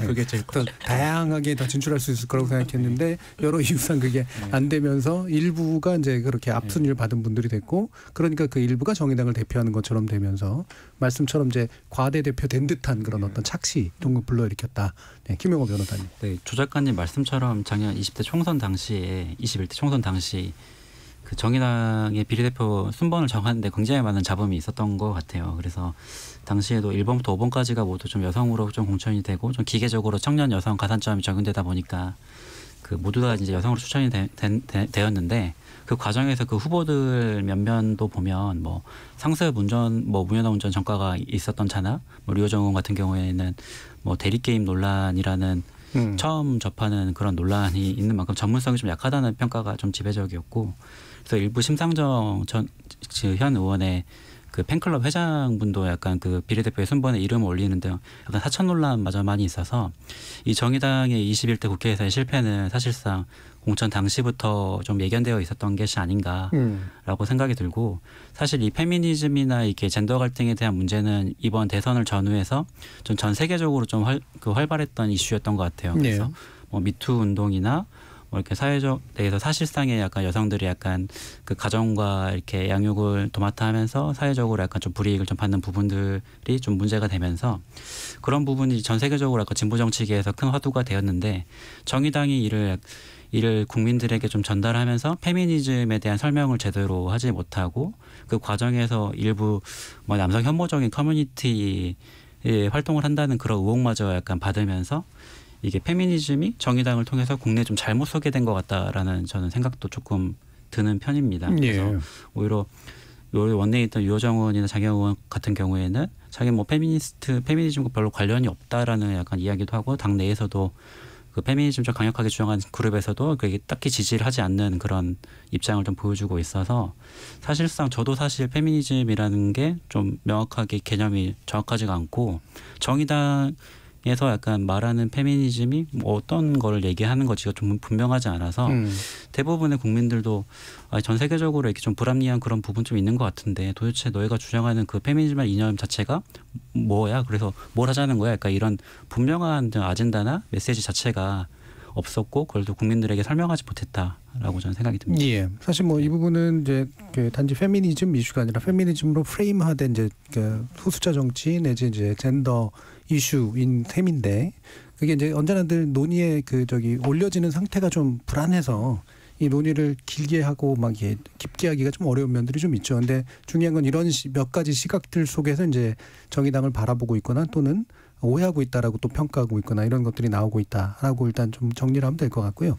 그게 제일 다양하게 다 진출할 수 있을 거라고 생각했는데 여러 이유상 그게 안 되면서 일부가 이제 그렇게 앞순위를 받은 분들이 됐고, 그러니까 그 일부가 정의당을 대표하는 것처럼 되면서 말씀처럼 이제 과대 대표된 듯한 그런 어떤 착시 이런 걸 불러일으켰다. 김영호 변호사님. 네, 조 작가님 말씀처럼 작년 20대 총선 당시에 21대 총선 당시 그 정의당의 비례대표 순번을 정하는데 굉장히 많은 잡음이 있었던 것 같아요. 그래서 당시에도 1번부터 5번까지가 모두 좀 여성으로 좀 공천이 되고 좀 기계적으로 청년 여성 가산점이 적용되다 보니까 그 모두 다 이제 여성으로 추천이 되었는데 그 과정에서 그 후보들 면면도 보면 뭐 상습 운전, 뭐 무연한 운전 전과가 있었던 차나 뭐 류호정 의원 같은 경우에는 뭐 대리게임 논란이라는 처음 접하는 그런 논란이 있는 만큼 전문성이 좀 약하다는 평가가 좀 지배적이었고 그래서 일부 심상정 현 의원의 그 팬클럽 회장분도 약간 그 비례대표의 순번에 이름을 올리는데 약간 사천 논란마저 많이 있어서 이 정의당의 21대 국회에서의 실패는 사실상 공천 당시부터 좀 예견되어 있었던 것이 아닌가라고 생각이 들고 사실 이 페미니즘이나 이렇게 젠더 갈등에 대한 문제는 이번 대선을 전후해서 좀 전 세계적으로 좀 활발했던 이슈였던 것 같아요. 그래서 뭐 미투 운동이나 뭐 이렇게 사회적 내에서 사실상의 약간 여성들이 약간 그 가정과 이렇게 양육을 도맡아 하면서 사회적으로 약간 좀 불이익을 좀 받는 부분들이 좀 문제가 되면서 그런 부분이 전 세계적으로 약간 진보 정치계에서 큰 화두가 되었는데 정의당이 이를 국민들에게 좀 전달하면서 페미니즘에 대한 설명을 제대로 하지 못하고 그 과정에서 일부 뭐 남성 혐오적인 커뮤니티의 활동을 한다는 그런 의혹마저 약간 받으면서 이게 페미니즘이 정의당을 통해서 국내에 좀 잘못 소개된 것 같다라는 저는 생각도 조금 드는 편입니다. 그래서 오히려 원내에 있던 유호정 의원이나 장영 의원 같은 경우에는 자기 뭐 페미니즘과 별로 관련이 없다라는 약간 이야기도 하고 당 내에서도 그 페미니즘 좀 강력하게 주장하는 그룹에서도 그게 딱히 지지를 하지 않는 그런 입장을 좀 보여주고 있어서 사실상 저도 사실 페미니즘이라는 게 좀 명확하게 개념이 정확하지가 않고 정의당에서 약간 말하는 페미니즘이 뭐 어떤 걸 얘기하는 건지가 좀 분명하지 않아서 대부분의 국민들도 전 세계적으로 이렇게 좀 불합리한 그런 부분 좀 있는 것 같은데 도대체 너희가 주장하는 그 페미니즘의 이념 자체가 뭐야? 그래서 뭘 하자는 거야? 그러니까 이런 분명한 아젠다나 메시지 자체가 없었고 그걸 또 국민들에게 설명하지 못했다라고 저는 생각이 듭니다. 예, 사실 뭐 이 부분은 이제 그 단지 페미니즘 이슈가 아니라 페미니즘으로 프레임화된 이제 그 소수자 정치 내지 이제 젠더 이슈인 셈인데 그게 이제 언제나 늘 논의에 그 저기 올려지는 상태가 좀 불안해서 이 논의를 길게 하고 막 이게 깊게 하기가 좀 어려운 면들이 좀 있죠. 근데 중요한 건 이런 몇 가지 시각들 속에서 이제 정의당을 바라보고 있거나 또는 오해하고 있다라고 또 평가하고 있거나 이런 것들이 나오고 있다라고 일단 좀 정리를 하면 될 것 같고요.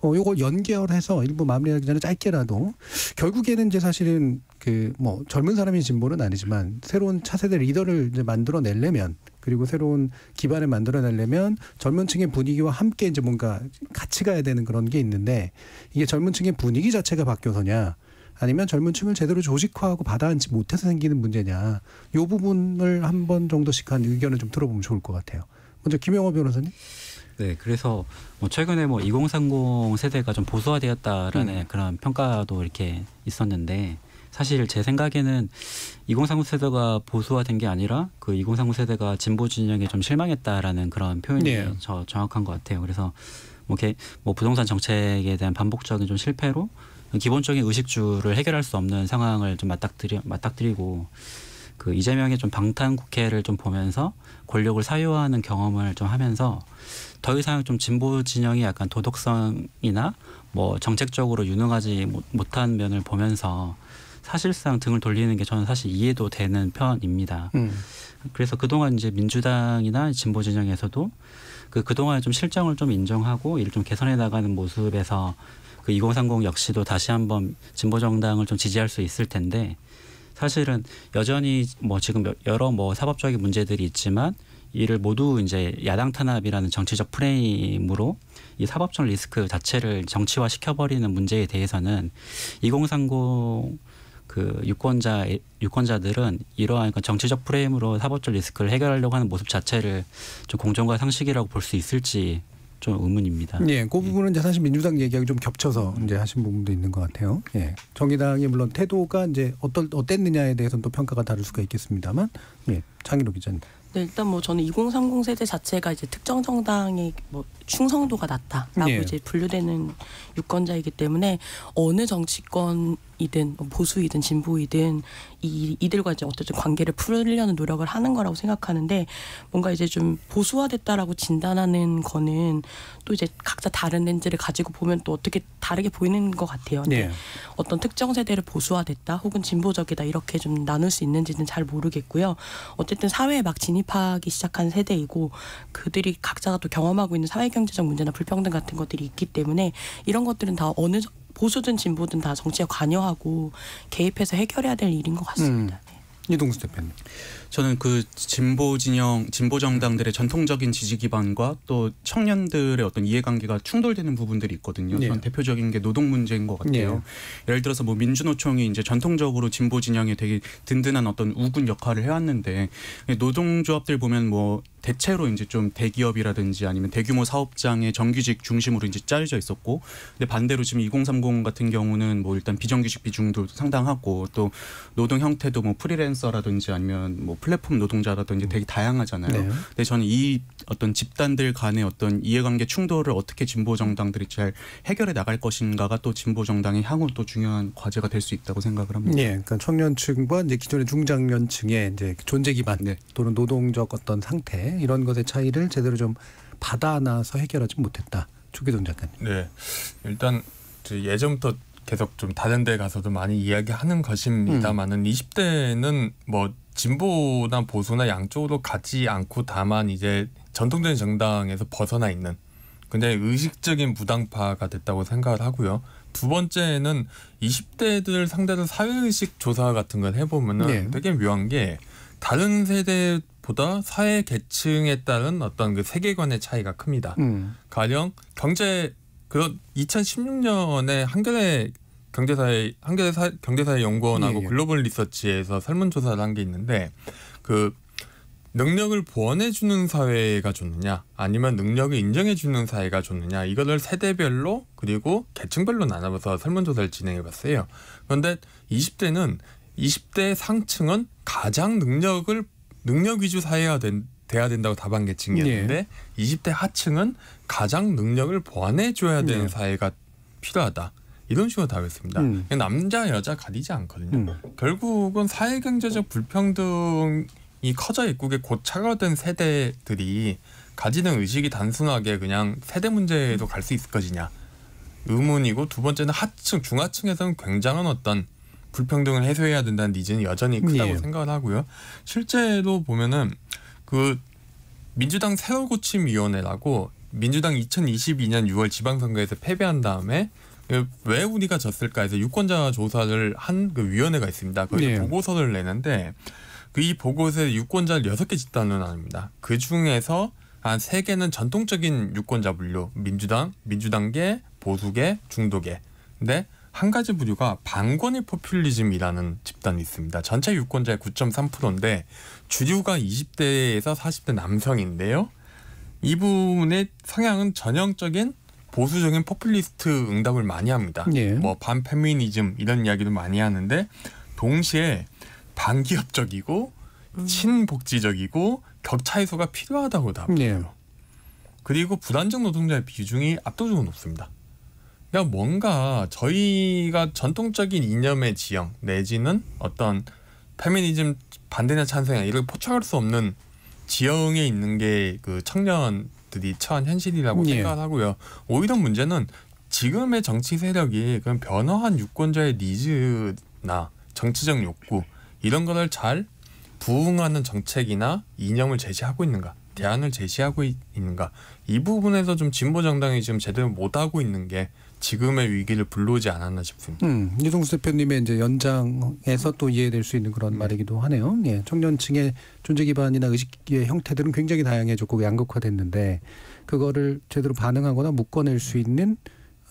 요걸 연결해서 일부 마무리하기 전에 짧게라도 결국에는 이제 사실은 그 뭐 젊은 사람이 진보는 아니지만 새로운 차세대 리더를 이제 만들어내려면 그리고 새로운 기반을 만들어내려면 젊은 층의 분위기와 함께 이제 뭔가 같이 가야 되는 그런 게 있는데 이게 젊은 층의 분위기 자체가 바뀌어서냐 아니면 젊은 층을 제대로 조직화하고 받아안지 못해서 생기는 문제냐 이 부분을 한 번 정도씩 한 의견을 좀 들어보면 좋을 것 같아요. 먼저 김영호 변호사님. 네, 그래서 뭐 최근에 뭐 2030 세대가 좀 보수화되었다라는 그런 평가도 이렇게 있었는데 사실 제 생각에는 2030 세대가 보수화된 게 아니라 그 2030 세대가 진보 진영에 좀 실망했다라는 그런 표현이 정확한 것 같아요. 그래서 뭐 이렇게 뭐 부동산 정책에 대한 반복적인 좀 실패로 기본적인 의식주를 해결할 수 없는 상황을 좀 맞닥뜨리고 그 이재명의 좀 방탄 국회를 좀 보면서 권력을 사유화하는 경험을 좀 하면서 더 이상 좀 진보 진영이 약간 도덕성이나 뭐 정책적으로 유능하지 못한 면을 보면서 사실상 등을 돌리는 게 저는 사실 이해도 되는 편입니다. 그래서 그동안 이제 민주당이나 진보 진영에서도 그동안의 좀 실정을 좀 인정하고 이를 좀 개선해 나가는 모습에서 그 2030 역시도 다시 한번 진보 정당을 좀 지지할 수 있을 텐데 사실은 여전히 뭐 지금 여러 뭐 사법적인 문제들이 있지만 이를 모두 이제 야당 탄압이라는 정치적 프레임으로 이 사법적 리스크 자체를 정치화 시켜버리는 문제에 대해서는 2030 그 유권자들은 이러한 정치적 프레임으로 사법적 리스크를 해결하려고 하는 모습 자체를 좀 공정과 상식이라고 볼 수 있을지 좀 의문입니다. 예, 그 부분은 이제 사실 민주당 얘기하고 좀 겹쳐서 이제 하신 부분도 있는 것 같아요. 예, 정의당이 물론 태도가 이제 어땠느냐에 대해서는 또 평가가 다를 수가 있겠습니다만, 예, 장희로 기자님. 네, 일단 뭐 저는 2030 세대 자체가 이제 특정 정당의 뭐 충성도가 낮다라고 이제 분류되는 유권자이기 때문에 어느 정치권이든 보수이든 진보이든 이들과 이제 어쨌든 관계를 풀려는 노력을 하는 거라고 생각하는데 뭔가 이제 좀 보수화됐다라고 진단하는 거는 또 이제 각자 다른 렌즈를 가지고 보면 또 어떻게 다르게 보이는 것 같아요. 근데 어떤 특정 세대를 보수화됐다 혹은 진보적이다 이렇게 좀 나눌 수 있는지는 잘 모르겠고요. 어쨌든 사회에 막 진입하기 시작한 세대이고 그들이 각자가 또 경험하고 있는 사회 경제적 문제나 불평등 같은 것들이 있기 때문에 이런 것들은 다 어느 보수든 진보든 다 정치에 관여하고 개입해서 해결해야 될 일인 것 같습니다. 이동수 대표님. 저는 그 진보 진영, 진보 정당들의 전통적인 지지 기반과 또 청년들의 어떤 이해관계가 충돌되는 부분들이 있거든요. 전 대표적인 게 노동 문제인 것 같아요. 예를 들어서 뭐 민주노총이 이제 전통적으로 진보 진영에 되게 든든한 어떤 우군 역할을 해왔는데 노동조합들 보면 뭐 대체로 이제 좀 대기업이라든지 아니면 대규모 사업장의 정규직 중심으로 이제 짜여져 있었고, 근데 반대로 지금 2030 같은 경우는 뭐 일단 비정규직 비중도 상당하고 또 노동 형태도 뭐 프리랜서라든지 아니면 뭐 플랫폼 노동자라든지 되게 다양하잖아요. 근데 저는 이 어떤 집단들 간의 어떤 이해관계 충돌을 어떻게 진보 정당들이 잘 해결해 나갈 것인가가 또 진보 정당의 향후 또 중요한 과제가 될 수 있다고 생각을 합니다. 예, 그러니까 청년층과 이제 기존의 중장년층의 이제 존재 기반 또는 노동적 어떤 상태 이런 것의 차이를 제대로 좀 받아 안아서 해결하지 못했다. 조기동 작가님. 네, 일단 예전부터 계속 좀 다른 데 가서도 많이 이야기하는 것입니다만은 20대는 뭐 진보나 보수나 양쪽으로 가지 않고 다만 이제 전통적인 정당에서 벗어나 있는 굉장히 의식적인 무당파가 됐다고 생각을 하고요. 두 번째는 20대들 상대로 사회의식 조사 같은 걸 해보면은 되게 묘한 게 다른 세대 것보다 사회 계층에 따른 어떤 그 세계관의 차이가 큽니다. 가령 그런 2016년에 한겨레 경제사회 연구원하고 글로벌 리서치에서 설문조사를 한 게 있는데 그 능력을 보완해주는 사회가 좋느냐 아니면 능력을 인정해주는 사회가 좋느냐 이거를 세대별로 그리고 계층별로 나눠서 설문조사를 진행해봤어요. 그런데 20대 상층은 가장 능력 위주 사회가 돼야 된다고 답한 계층이었는데 20대 하층은 가장 능력을 보완해줘야 되는 사회가 필요하다. 이런 식으로 답했습니다. 남자 여자 가리지 않거든요. 결국은 사회경제적 불평등이 커져 있고 곧 차가워된 세대들이 가지는 의식이 단순하게 그냥 세대 문제에도 갈 수 있을 것이냐 의문이고, 두 번째는 하층 중하층에서는 굉장한 어떤 불평등을 해소해야 된다는 니즈는 여전히 크다고 생각을 하고요. 실제로 보면은 그 민주당 세월고침위원회라고 민주당 2022년 6월 지방선거에서 패배한 다음에 왜 우리가 졌을까 해서 유권자 조사를 한 그 위원회가 있습니다. 거기서 보고서를 내는데 이 보고서에 유권자를 6개 집단으로 나눕니다. 그 중에서 한 3개는 전통적인 유권자 분류, 민주당계, 보수계, 중도계. 근데 한 가지 부류가 반권의 포퓰리즘이라는 집단이 있습니다. 전체 유권자의 9.3%인데 주류가 20대에서 40대 남성인데요. 이 부분의 성향은 전형적인 보수적인 포퓰리스트 응답을 많이 합니다. 뭐 반페미니즘 이런 이야기도 많이 하는데 동시에 반기업적이고 친복지적이고 격차 해소가 필요하다고 답해요. 그리고 불안정 노동자의 비중이 압도적으로 높습니다. 그러니까 뭔가 저희가 전통적인 이념의 지형 내지는 어떤 페미니즘 반대냐 찬성이냐 이걸 포착할 수 없는 지형에 있는 게 그 청년들이 처한 현실이라고 생각을 하고요. 오히려 문제는 지금의 정치 세력이 그런 변화한 유권자의 니즈나 정치적 욕구 이런 것을 잘 부응하는 정책이나 이념을 제시하고 있는가, 대안을 제시하고 있는가, 이 부분에서 좀 진보 정당이 지금 제대로 못하고 있는 게 지금의 위기를 불러오지 않았나 싶습니다. 이동수 대표님의 이제 연장에서 또 이해될 수 있는 그런 말이기도 하네요. 청년층의 존재 기반이나 의식의 형태들은 굉장히 다양해졌고 양극화됐는데 그거를 제대로 반응하거나 묶어낼 수 있는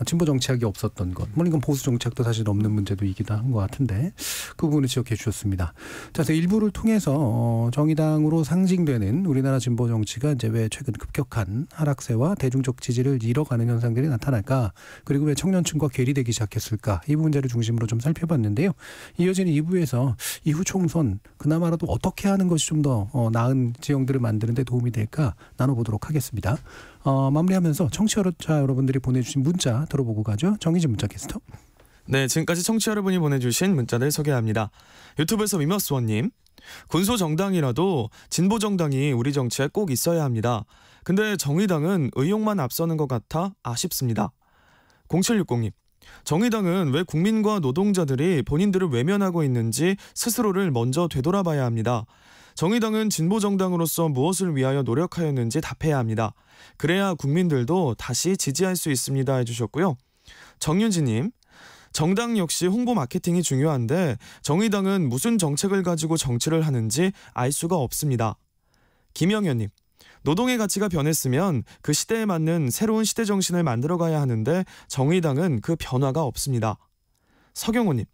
진보 정책이 없었던 것. 물론 이건 보수 정책도 사실 없는 문제도 있기도 한 것 같은데 그 부분을 지적해 주셨습니다. 자, 그래서 일부를 통해서 정의당으로 상징되는 우리나라 진보 정치가 이제 왜 최근 급격한 하락세와 대중적 지지를 잃어가는 현상들이 나타날까? 그리고 왜 청년층과 괴리되기 시작했을까? 이 문제를 중심으로 좀 살펴봤는데요. 이어지는 2부에서 이후 총선 그나마라도 어떻게 하는 것이 좀 더 나은 지형들을 만드는 데 도움이 될까 나눠보도록 하겠습니다. 마무리하면서 청취자 여러분들이 보내주신 문자 들어보고 가죠. 정의진 문자캐스터. 네, 지금까지 청취자 여러분이 보내주신 문자를 소개합니다. 유튜브에서 위머스원님. 군소정당이라도 진보정당이 우리 정치에 꼭 있어야 합니다. 근데 정의당은 의욕만 앞서는 것 같아 아쉽습니다. 0760님. 정의당은 왜 국민과 노동자들이 본인들을 외면하고 있는지 스스로를 먼저 되돌아봐야 합니다. 정의당은 진보정당으로서 무엇을 위하여 노력하였는지 답해야 합니다. 그래야 국민들도 다시 지지할 수 있습니다 해주셨고요. 정윤지님. 정당 역시 홍보 마케팅이 중요한데 정의당은 무슨 정책을 가지고 정치를 하는지 알 수가 없습니다. 김영현님. 노동의 가치가 변했으면 그 시대에 맞는 새로운 시대 정신을 만들어가야 하는데 정의당은 그 변화가 없습니다. 서경호님.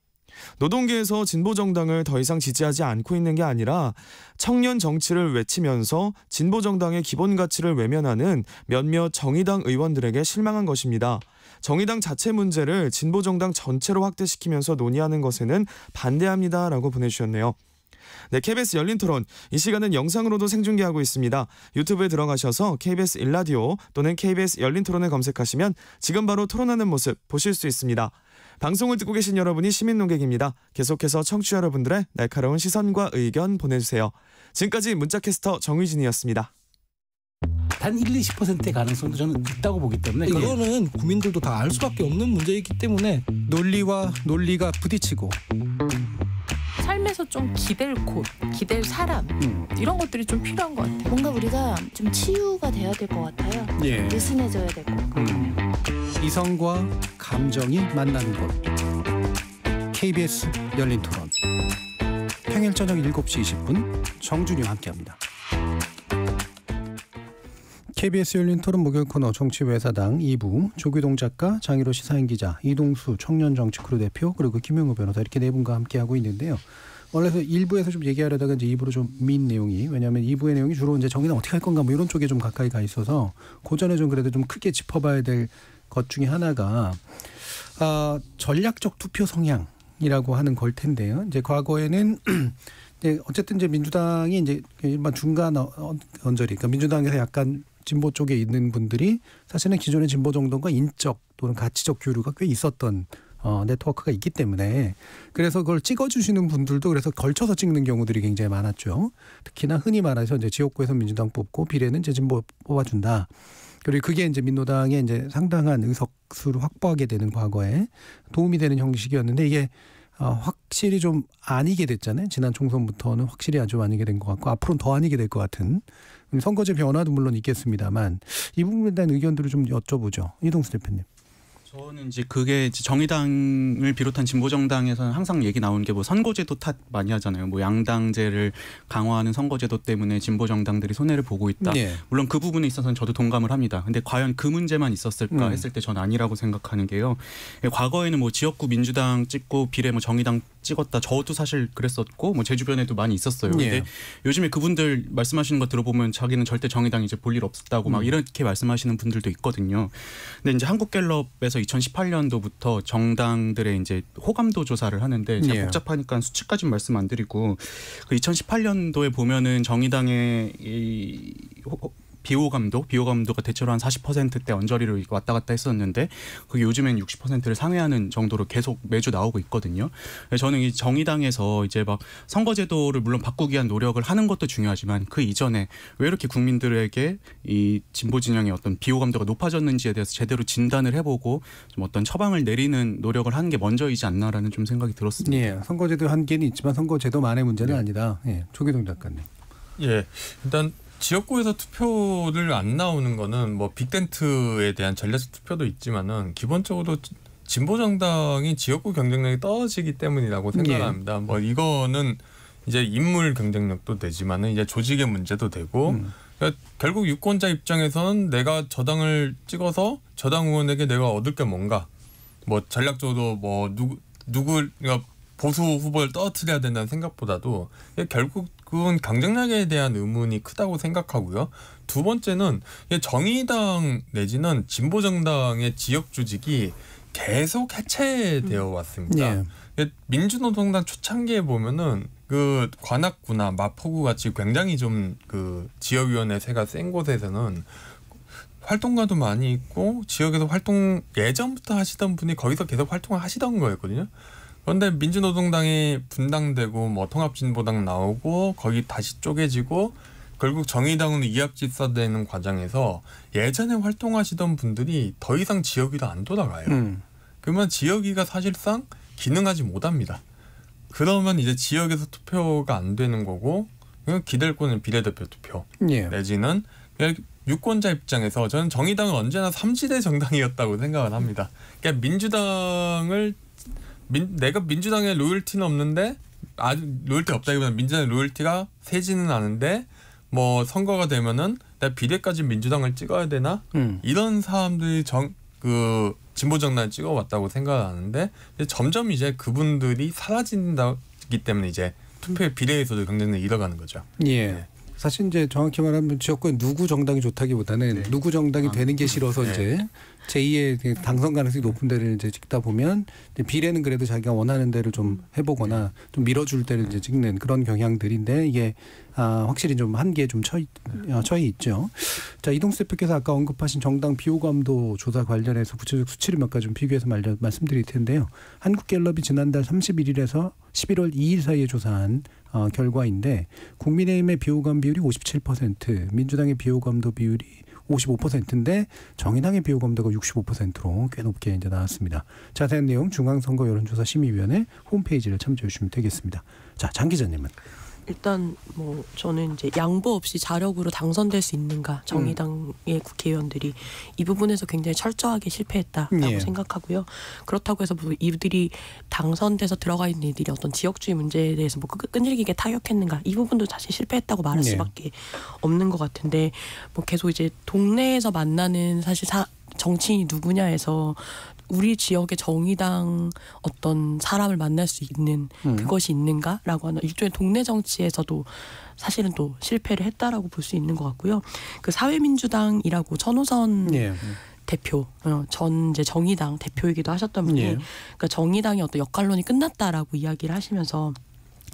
노동계에서 진보정당을 더 이상 지지하지 않고 있는 게 아니라 청년 정치를 외치면서 진보정당의 기본 가치를 외면하는 몇몇 정의당 의원들에게 실망한 것입니다. 정의당 자체 문제를 진보정당 전체로 확대시키면서 논의하는 것에는 반대합니다 라고 보내주셨네요. 네, KBS 열린토론 이 시간은 영상으로도 생중계하고 있습니다. 유튜브에 들어가셔서 KBS 일라디오 또는 KBS 열린토론을 검색하시면 지금 바로 토론하는 모습 보실 수 있습니다. 방송을 듣고 계신 여러분이 시민 논객입니다. 계속해서 청취자 여러분들의 날카로운 시선과 의견 보내주세요. 지금까지 문자캐스터 정의진이었습니다. 단 1-20%의 가능성도 저는 있다고 보기 때문에 그거는 국민들도 다 알 수밖에 없는 문제이기 때문에 논리와 논리가 부딪히고 삶에서 좀 기댈 곳, 기댈 사람 이런 것들이 좀 필요한 것 같아요. 뭔가 우리가 좀 치유가 돼야 될 것 같아요. 느슨해져야 되고. 이성과 감정이 만나는 곳. KBS 열린토론. 평일 저녁 7시 20분 정준이와 함께합니다. KBS 열린 토론 목요일 코너 정치외사당 2부 조규동 작가, 장희로 시사인 기자, 이동수 청년정치크루 대표 그리고 김용우 변호사 이렇게 네 분과 함께하고 있는데요. 원래 1부에서 좀 얘기하려다가 이제 2부로 좀 민 내용이 왜냐하면 2부의 내용이 주로 이제 정의당 어떻게 할 건가 뭐 이런 쪽에 좀 가까이 가 있어서 그 전에 좀 그래도 좀 크게 짚어봐야 될 것 중에 하나가 전략적 투표 성향이라고 하는 걸 텐데요. 이제 과거에는 어쨌든 이제 민주당이 이제 일반 중간 언저리, 그러니까 민주당에서 약간 진보 쪽에 있는 분들이 사실은 기존의 진보 정당과 인적 또는 가치적 교류가 꽤 있었던 네트워크가 있기 때문에 그래서 그걸 찍어주시는 분들도 그래서 걸쳐서 찍는 경우들이 굉장히 많았죠. 특히나 흔히 말해서 이제 지역구에서 민주당 뽑고 비례는 이제 진보 뽑아준다. 그리고 그게 이제 민노당의 이제 상당한 의석수를 확보하게 되는 과거에 도움이 되는 형식이었는데 이게 확실히 좀 아니게 됐잖아요. 지난 총선부터는 확실히 아주 아니게 된 것 같고 앞으로는 더 아니게 될 것 같은 선거제 변화도 물론 있겠습니다만 이 부분에 대한 의견들을 좀 여쭤보죠. 이동수 대표님. 저는 이제 그게 정의당을 비롯한 진보 정당에서는 항상 얘기 나오는 게 뭐 선거제도 탓 많이 하잖아요. 뭐 양당제를 강화하는 선거제도 때문에 진보 정당들이 손해를 보고 있다. 네. 물론 그 부분에 있어서는 저도 동감을 합니다. 근데 과연 그 문제만 있었을까 했을 때 전 아니라고 생각하는 게요. 과거에는 뭐 지역구 민주당 찍고 비례 뭐 정의당 찍었다. 저도 사실 그랬었고 뭐 제 주변에도 많이 있었어요. 근데 네. 요즘에 그분들 말씀하시는 거 들어보면 자기는 절대 정의당 이제 볼 일 없었다고 막 이렇게 말씀하시는 분들도 있거든요. 근데 이제 한국갤럽에서 2018년도부터 정당들의 이제 호감도 조사를 하는데 제가 예. 복잡하니까 수치까지는 말씀 안 드리고 그 2018년도에 보면은 정의당의 이 비호감도가 대체로 한 40%대 언저리로 왔다 갔다 했었는데 그게 요즘엔 60%를 상회하는 정도로 계속 매주 나오고 있거든요. 저는 이 정의당에서 이제 막 선거제도를 물론 바꾸기 위한 노력을 하는 것도 중요하지만 그 이전에 왜 이렇게 국민들에게 이 진보 진영의 어떤 비호감도가 높아졌는지에 대해서 제대로 진단을 해보고 좀 어떤 처방을 내리는 노력을 하는 게 먼저이지 않나라는 좀 생각이 들었습니다. 예, 선거제도 한계는 있지만 선거제도만의 문제는 아니다. 예, 조규동 작가님. 예, 일단 지역구에서 투표를 안 나오는 거는 뭐 빅텐트에 대한 전략적 투표도 있지만은 기본적으로 진보 정당이 지역구 경쟁력이 떨어지기 때문이라고 생각합니다. 뭐 이거는 이제 인물 경쟁력도 되지만은 이제 조직의 문제도 되고 그러니까 결국 유권자 입장에서는 내가 저당을 찍어서 저당 의원에게 내가 얻을 게 뭔가 뭐 전략적으로 뭐 누구 그러니까 보수 후보를 떨어뜨려야 된다는 생각보다도 결국 그건 경쟁력에 대한 의문이 크다고 생각하고요. 두 번째는 정의당 내지는 진보정당의 지역 조직이 계속 해체되어 왔습니다. 민주노동당 초창기에 보면은 그 관악구나 마포구 같이 굉장히 좀 그 지역위원회 세가 센 곳에서는 활동가도 많이 있고 지역에서 활동 예전부터 하시던 분이 거기서 계속 활동을 하시던 거였거든요. 그런데 민주노동당이 분당되고 뭐 통합진보당 나오고 거기 다시 쪼개지고 결국 정의당은 이합집산되는 과정에서 예전에 활동하시던 분들이 더 이상 지역위로 안 돌아가요. 그러면 지역위가 사실상 기능하지 못합니다. 그러면 이제 지역에서 투표가 안 되는 거고 기댈 곳은 비례대표 투표 내지는 유권자 입장에서 저는 정의당은 언제나 삼지대 정당이었다고 생각을 합니다. 그러니까 민주당을 내가 민주당에 로열티는 없는데 아주 로열티 없다기보다 민주당의 로열티가 세지는 않은데 뭐 선거가 되면은 내가 비례까지 민주당을 찍어야 되나 이런 사람들이 그 진보 정당을 찍어왔다고 생각하는데 점점 이제 그분들이 사라진다기 때문에 이제 투표의 비례에서도 경쟁을 잃어가는 거죠. 예. 네. 사실 이제 정확히 말하면 지역구에 누구 정당이 좋다기보다는 누구 정당이 되는 게 싫어서 이제 제2의 당선 가능성이 높은 데를 이제 찍다 보면 비례는 그래도 자기가 원하는 데를 좀 해보거나 좀 밀어줄 때를 이제 찍는 그런 경향들인데 이게 확실히 좀 한계에 좀 처해 있죠. 자, 이동수 대표께서 아까 언급하신 정당 비호감도 조사 관련해서 구체적 수치를 몇 가지 좀 비교해서 말씀드릴 텐데요. 한국갤럽이 지난달 31일에서 11월 2일 사이에 조사한 결과인데 국민의힘의 비호감 비율이 57%, 민주당의 비호감도 비율이 55%인데 정의당의 비호감도가 65%로 꽤 높게 이제 나왔습니다. 자세한 내용 중앙선거 여론조사 심의위원회 홈페이지를 참조해 주시면 되겠습니다. 자, 장 기자님은. 일단 뭐 저는 이제 양보 없이 자력으로 당선될 수 있는가 정의당의 국회의원들이 이 부분에서 굉장히 철저하게 실패했다라고 생각하고요. 그렇다고 해서 뭐 이들이 당선돼서 들어가 있는 이들이 어떤 지역주의 문제에 대해서 뭐 끈질기게 타격했는가 이 부분도 사실 실패했다고 말할 수밖에 없는 것 같은데 뭐 계속 이제 동네에서 만나는 사실 정치인이 누구냐에서 우리 지역의 정의당 어떤 사람을 만날 수 있는 그것이 있는가라고 하는 일종의 동네 정치에서도 사실은 또 실패를 했다라고 볼 수 있는 것 같고요. 그 사회민주당이라고 천호선 대표, 전 이제 정의당 대표이기도 하셨던 분이 그러니까 정의당의 어떤 역할론이 끝났다라고 이야기를 하시면서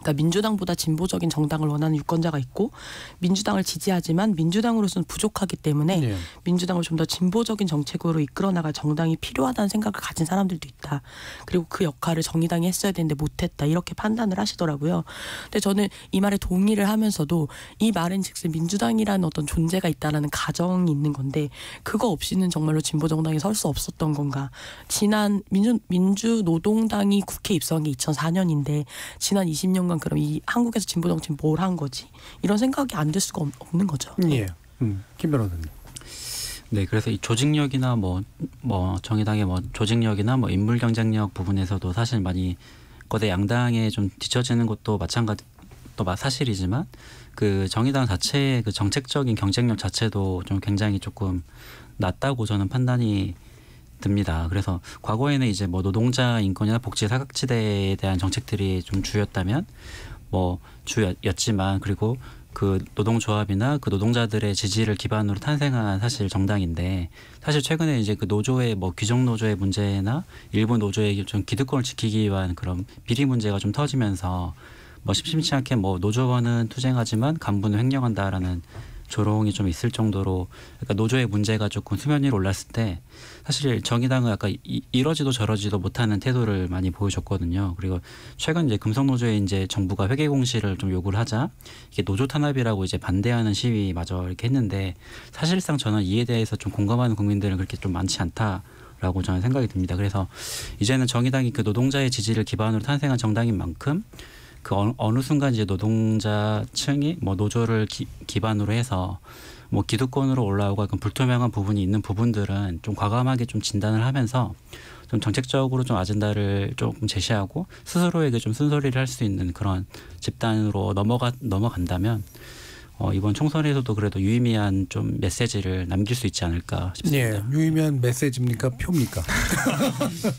그러니까 민주당보다 진보적인 정당을 원하는 유권자가 있고 민주당을 지지하지만 민주당으로서는 부족하기 때문에 민주당을 좀 더 진보적인 정책으로 이끌어 나갈 정당이 필요하다는 생각을 가진 사람들도 있다. 그리고 그 역할을 정의당이 했어야 되는데 못했다. 이렇게 판단을 하시더라고요. 근데 저는 이 말에 동의를 하면서도 이 말은 즉슨 민주당이라는 어떤 존재가 있다라는 가정이 있는 건데 그거 없이는 정말로 진보 정당이 설 수 없었던 건가. 지난 민주노동당이 국회 입성한 게 2004년인데 지난 20년간 그럼 이 한국에서 진보 정치는 뭘 한 거지? 이런 생각이 안 들 수가 없는 거죠. 김 변호사님. 네, 그래서 이 조직력이나 뭐 정의당의 뭐 조직력이나 뭐 인물 경쟁력 부분에서도 사실 많이 거대 양당에 좀 뒤처지는 것도 사실이지만 그 정의당 자체의 그 정책적인 경쟁력 자체도 좀 굉장히 조금 낮다고 저는 판단이 듭니다. 그래서 과거에는 이제 뭐 노동자 인권이나 복지 사각지대에 대한 정책들이 좀 주였다면 뭐 주였지만 그리고 그 노동조합이나 그 노동자들의 지지를 기반으로 탄생한 사실 정당인데 사실 최근에 이제 그 노조의 뭐 귀족 노조의 문제나 일부 노조의 좀 기득권을 지키기 위한 그런 비리 문제가 좀 터지면서 뭐 심심치 않게 뭐 노조원은 투쟁하지만 간부는 횡령한다라는 조롱이 좀 있을 정도로 그러니까 노조의 문제가 조금 수면 위로 올랐을 때 사실 정의당은 약간 이러지도 저러지도 못하는 태도를 많이 보여줬거든요. 그리고 최근 이제 금속노조에 이제 정부가 회계 공시를 좀 요구를 하자 이게 노조 탄압이라고 이제 반대하는 시위마저 이렇게 했는데 사실상 저는 이에 대해서 좀 공감하는 국민들은 그렇게 좀 많지 않다라고 저는 생각이 듭니다. 그래서 이제는 정의당이 그 노동자의 지지를 기반으로 탄생한 정당인 만큼 그 어느 순간 이제 노동자층이 뭐 노조를 기반으로 해서 뭐 기득권으로 올라오고 약간 불투명한 부분이 있는 부분들은 좀 과감하게 좀 진단을 하면서 좀 정책적으로 좀 아젠다를 조금 제시하고 스스로에게 좀 쓴소리를 할 수 있는 그런 집단으로 넘어간다면 이번 총선에서도 그래도 유의미한 좀 메시지를 남길 수 있지 않을까 싶습니다. 유의미한 메시지입니까? 표입니까?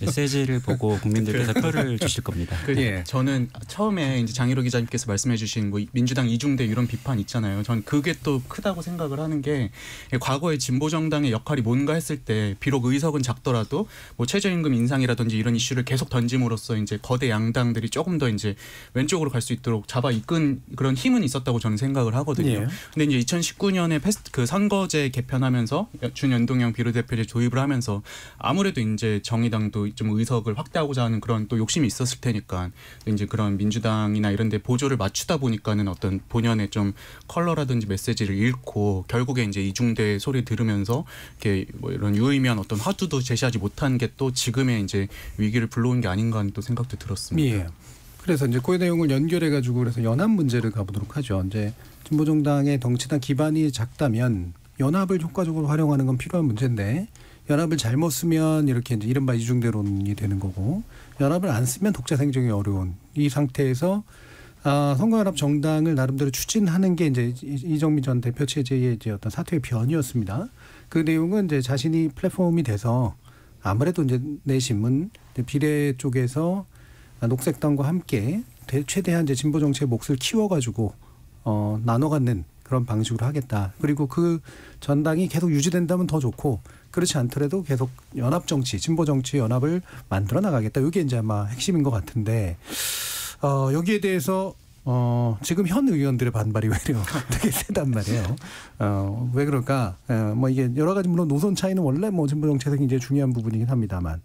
메시지를 보고 국민들께서 표를 주실 겁니다. 저는 처음에 이제 장희로 기자님께서 말씀해주신 뭐 민주당 이중대 이런 비판 있잖아요. 전 그게 또 크다고 생각을 하는 게 과거에 진보 정당의 역할이 뭔가 했을 때 비록 의석은 작더라도 뭐 최저임금 인상이라든지 이런 이슈를 계속 던짐으로써 이제 거대 양당들이 조금 더 이제 왼쪽으로 갈 수 있도록 잡아 이끈 그런 힘은 있었다고 저는 생각을 하거든요. 근데 이제 2019년에 그 선거제 개편하면서 준연동형 비례대표제 도입을 하면서 아무래도 이제 정의당도 좀 의석을 확대하고자 하는 그런 또 욕심이 있었을 테니까 이제 그런 민주당이나 이런 데 보조를 맞추다 보니까는 어떤 본연의 좀 컬러라든지 메시지를 잃고 결국에 이제 이중대 소리 들으면서 이렇게 뭐 이런 유의미한 어떤 화두도 제시하지 못한 게 또 지금의 이제 위기를 불러온 게 아닌가 하는 또 생각도 들었습니다. 그래서 이제 그 내용을 연결해 가지고 그래서 연합 문제를 가보도록 하죠. 이제 진보정당의 덩치나 기반이 작다면 연합을 효과적으로 활용하는 건 필요한 문제인데 연합을 잘못 쓰면 이렇게 이제 이른바 이중대론이 되는 거고 연합을 안 쓰면 독자 생존이 어려운 이 상태에서 선거연합 정당을 나름대로 추진하는 게 이제 이정미 전 대표 체제의 이제 어떤 사퇴의 변이었습니다. 그 내용은 이제 자신이 플랫폼이 돼서 아무래도 이제 내심은 비례 쪽에서 녹색당과 함께 최대한 이제 진보 정치의 몫을 키워가지고 나눠 갖는 그런 방식으로 하겠다. 그리고 그 전당이 계속 유지된다면 더 좋고 그렇지 않더라도 계속 연합 정치, 진보 정치 연합을 만들어 나가겠다. 이게 이제 아마 핵심인 것 같은데 여기에 대해서 지금 현 의원들의 반발이 외려 되게 세단 말이에요. 왜 그럴까? 뭐 이게 여러 가지 물론 노선 차이는 원래 뭐 진보 정치에서 굉장히 중요한 부분이긴 합니다만,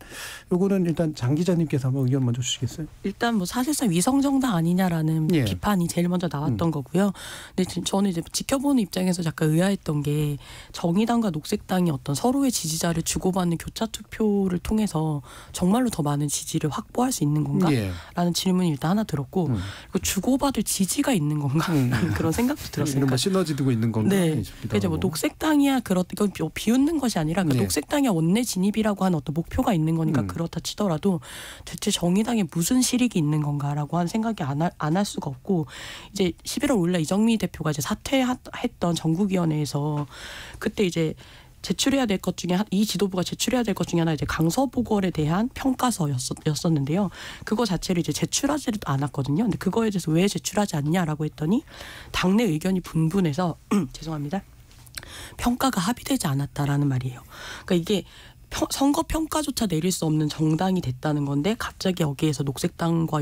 요거는 일단 장 기자님께서 한번 의견 먼저 주시겠어요? 일단 뭐 사실상 위성 정당 아니냐라는 비판이 제일 먼저 나왔던 거고요. 근데 저는 이제 지켜보는 입장에서 잠깐 의아했던 게 정의당과 녹색당이 어떤 서로의 지지자를 주고받는 교차 투표를 통해서 정말로 더 많은 지지를 확보할 수 있는 건가라는 질문이 일단 하나 들었고, 그리고 주고받을 지지가 있는 건가 그런 생각도 들었어요. 이런 시너지 두고 있는 건가? 네. 그러니까 뭐 녹색당이야 이건 비웃는 것이 아니라 그 녹색당이야 원내 진입이라고 하는 어떤 목표가 있는 거니까 그렇다 치더라도 대체 정의당에 무슨 실익이 있는 건가라고 하는 생각이 안 할 수가 없고 이제 11월 5일날 이정미 대표가 이제 사퇴했던 전국위원회에서 그때 이제 제출해야 될 것 중에 이 지도부가 제출해야 될 것 중에 하나 이제 강서보궐에 대한 평가서였었는데요. 그거 자체를 이제 제출하지도 않았거든요. 근데 그거에 대해서 왜 제출하지 않냐라고 했더니 당내 의견이 분분해서 죄송합니다. 평가가 합의되지 않았다라는 말이에요. 그러니까 이게 선거 평가조차 내릴 수 없는 정당이 됐다는 건데 갑자기 여기에서 녹색당과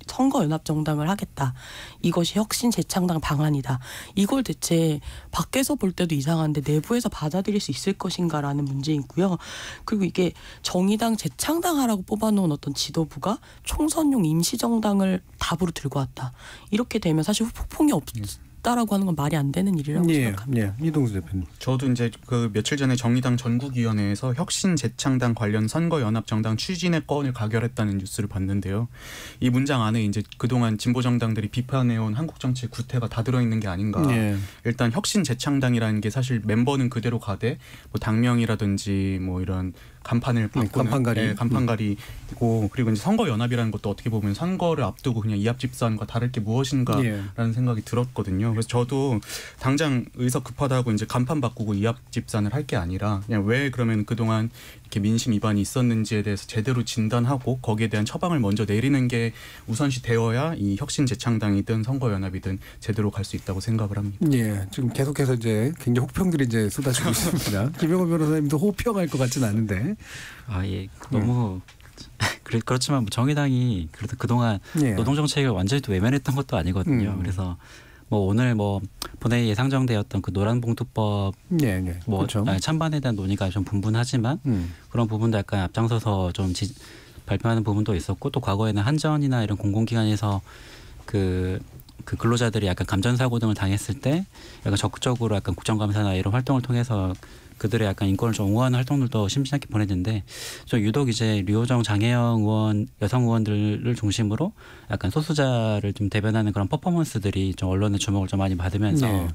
선거 연합 정당을 하겠다. 이것이 혁신 재창당 방안이다. 이걸 대체 밖에서 볼 때도 이상한데 내부에서 받아들일 수 있을 것인가라는 문제이고요. 그리고 이게 정의당 재창당하라고 뽑아놓은 어떤 지도부가 총선용 임시정당을 답으로 들고 왔다. 이렇게 되면 사실 후폭풍이 없다라고 하는 건 말이 안 되는 일이라고 생각합니다. 이동수 대표님. 저도 이제 그 며칠 전에 정의당 전국위원회에서 혁신 재창당 관련 선거연합정당 추진의 건을 가결했다는 뉴스를 봤는데요. 이 문장 안에 이제 그동안 진보 정당들이 비판해온 한국 정치의 구태가 다 들어있는 게 아닌가. 일단 혁신 재창당이라는 게 사실 멤버는 그대로 가되 뭐 당명이라든지 뭐 이런 간판을 바꾸는 간판가리고 그리고 이제 선거연합이라는 것도 어떻게 보면 선거를 앞두고 그냥 이합집산과 다를 게 무엇인가라는 생각이 들었거든요. 그래서 저도 당장 의석 급하다고 이제 간판 바꾸고 이합집산을 할 게 아니라 그냥 왜 그러면 그동안 이렇게 민심 위반이 있었는지에 대해서 제대로 진단하고 거기에 대한 처방을 먼저 내리는 게 우선시 되어야 이 혁신 재창당이든 선거연합이든 제대로 갈 수 있다고 생각을 합니다. 지금 계속해서 이제 굉장히 호평들이 이제 쏟아지고 있습니다. 김영호 변호사님도 호평할 것 같지는 않은데. 너무 그렇지만 뭐 정의당이 그래도 그동안 노동 정책을 완전히 또 외면했던 것도 아니거든요. 그래서 뭐 오늘 뭐 본회의 예상정되었던 그 노란봉투법 뭐 그렇죠. 찬반에 대한 논의가 좀 분분하지만 그런 부분도 약간 앞장서서 좀 발표하는 부분도 있었고 또 과거에는 한전이나 이런 공공기관에서 그 근로자들이 약간 감전사고 등을 당했을 때 약간 적극적으로 약간 국정감사나 이런 활동을 통해서 그들의 약간 인권을 좀 옹호하는 활동들도 심심찮게 보냈는데 저 유독 이제 류호정 장혜영 의원 여성 의원들을 중심으로 약간 소수자를 좀 대변하는 그런 퍼포먼스들이 좀 언론의 주목을 좀 많이 받으면서